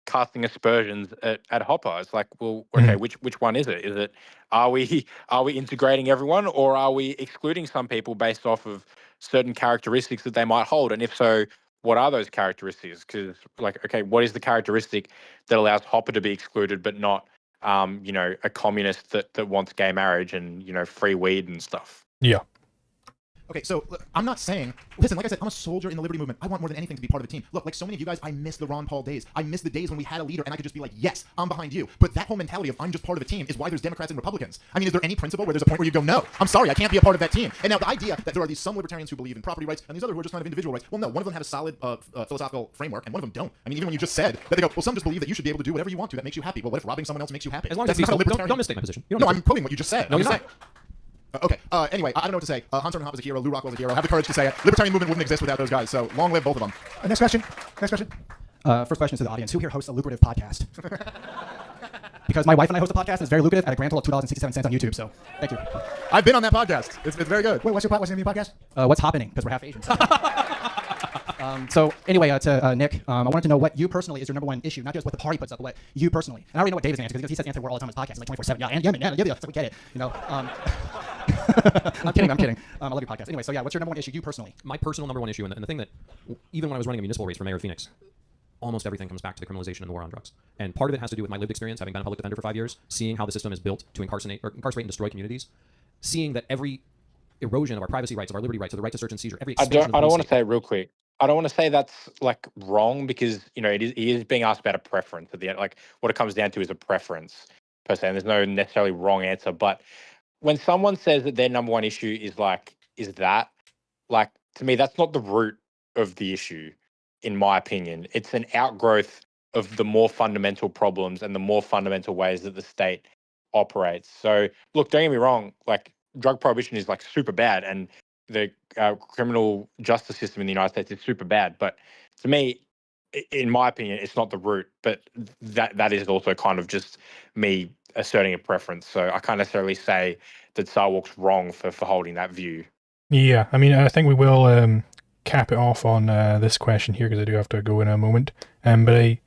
casting aspersions at Hopper. It's like, well, okay, which one is it? Is it, are we integrating everyone, or are we excluding some people based off of certain characteristics that they might hold? And if so, what are those characteristics? Because, like, okay, what is the characteristic that allows Hopper to be excluded, but not, a communist that wants gay marriage and, free weed and stuff? Yeah. Okay, so I'm not saying, listen, like I said, I'm a soldier in the liberty movement. I want more than anything to be part of a team. Look, like so many of you guys, I miss the Ron Paul days. I miss the days when we had a leader and I could just be like, yes, I'm behind you. But that whole mentality of I'm just part of a team is why there's Democrats and Republicans. I mean, is there any principle where there's a point where you go, no, I'm sorry, I can't be a part of that team? And now the idea that there are these some libertarians who believe in property rights and these others who are just kind of individual rights. Well, no, one of them have a solid philosophical framework and one of them don't. I mean, even when you just said that they go, well, some just believe that you should be able to do whatever you want to that makes you happy. Well, what if robbing someone else makes you happy? As long That's as not a libertarian. don't mistake my position. No, I'm quoting what you just said. No, you're not. Okay, anyway, I don't know what to say. Hunter and Hop is a hero. Lou Rockwell's a hero. Have the courage to say it. Libertarian movement wouldn't exist without those guys, so long live both of them. Next question. First question to the audience. Who here hosts a lucrative podcast? Because my wife and I host a podcast, and it's very lucrative at a grand total of $2.67 on YouTube, so thank you. I've been on that podcast. It's very good. Wait, what's the name of your podcast? What's happening? Because we're half Asian. So anyway, to Nick, I wanted to know what you personally is your number one issue, not just what the party puts up, but what you personally. And I already know what David's answer because he says anti-war all the time on his podcast. He's like 24/7. Yeah, so we get it. I'm kidding. I love your podcast. Anyway, so yeah, what's your number one issue, you personally? My personal number one issue, and the thing that, even when I was running a municipal race for mayor of Phoenix, almost everything comes back to the criminalization and the war on drugs. And part of it has to do with my lived experience, having been a public defender for 5 years, seeing how the system is built to incarcerate and destroy communities, seeing that every erosion of our privacy rights, of our liberty rights, of the right to search and seizure, every expansion I don't want to say real quick. I don't want to say that's like wrong because he is being asked about a preference at the end. Like what it comes down to is a preference per se, and there's no necessarily wrong answer. But when someone says that their number one issue is that, to me, that's not the root of the issue, in my opinion. It's an outgrowth of the more fundamental problems and the more fundamental ways that the state operates. So, look, don't get me wrong, like drug prohibition is like super bad, and the criminal justice system in the United States is super bad. But to me, in my opinion, it's not the root, but that is also kind of just me asserting a preference. So I can't necessarily say that Sarwark's wrong for holding that view. Yeah, I mean, I think we will cap it off on this question here because I do have to go in a moment. But I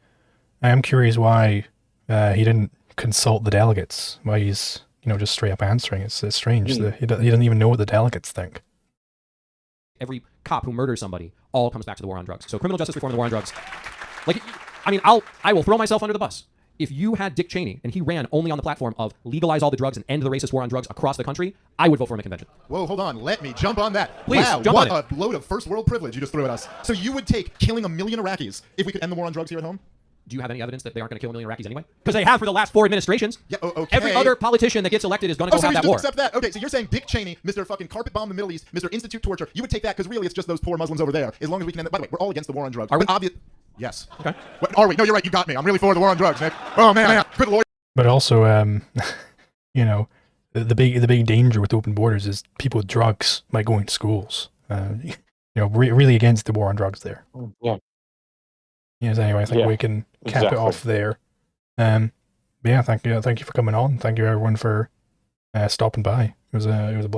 am curious why he didn't consult the delegates. Why he's just straight up answering. It's strange. He doesn't even know what the delegates think. Every cop who murders somebody all comes back to the war on drugs. So criminal justice reform and the war on drugs. Like, I mean, I will throw myself under the bus. If you had Dick Cheney and he ran only on the platform of legalize all the drugs and end the racist war on drugs across the country, I would vote for him at convention. Whoa, hold on. Let me jump on that. Please, wow, jump what on it. a load of first world privilege you just threw at us. So you would take killing 1 million Iraqis if we could end the war on drugs here at home? Do you have any evidence that they aren't going to kill 1 million Iraqis anyway? Because they have for the last 4 administrations. Yeah, okay. Every other politician that gets elected is going to go so have we that just war. accept that. Okay, so you're saying Dick Cheney, Mr. fucking carpet bomb the Middle East, Mr. Institute torture, you would take that because really it's just those poor Muslims over there. As long as we can end it. By the way, we're all against the war on drugs. Are we? Yes. Okay. What, are we? No, you're right. You got me. I'm really for the war on drugs, Nick. Oh man, good lord. But also, the big danger with open borders is people with drugs might go into schools. Really against the war on drugs there. Yeah. Yes. Anyway, I think we can cap it off there. Yeah. Thank you for coming on. Thank you everyone for stopping by. It was a blast.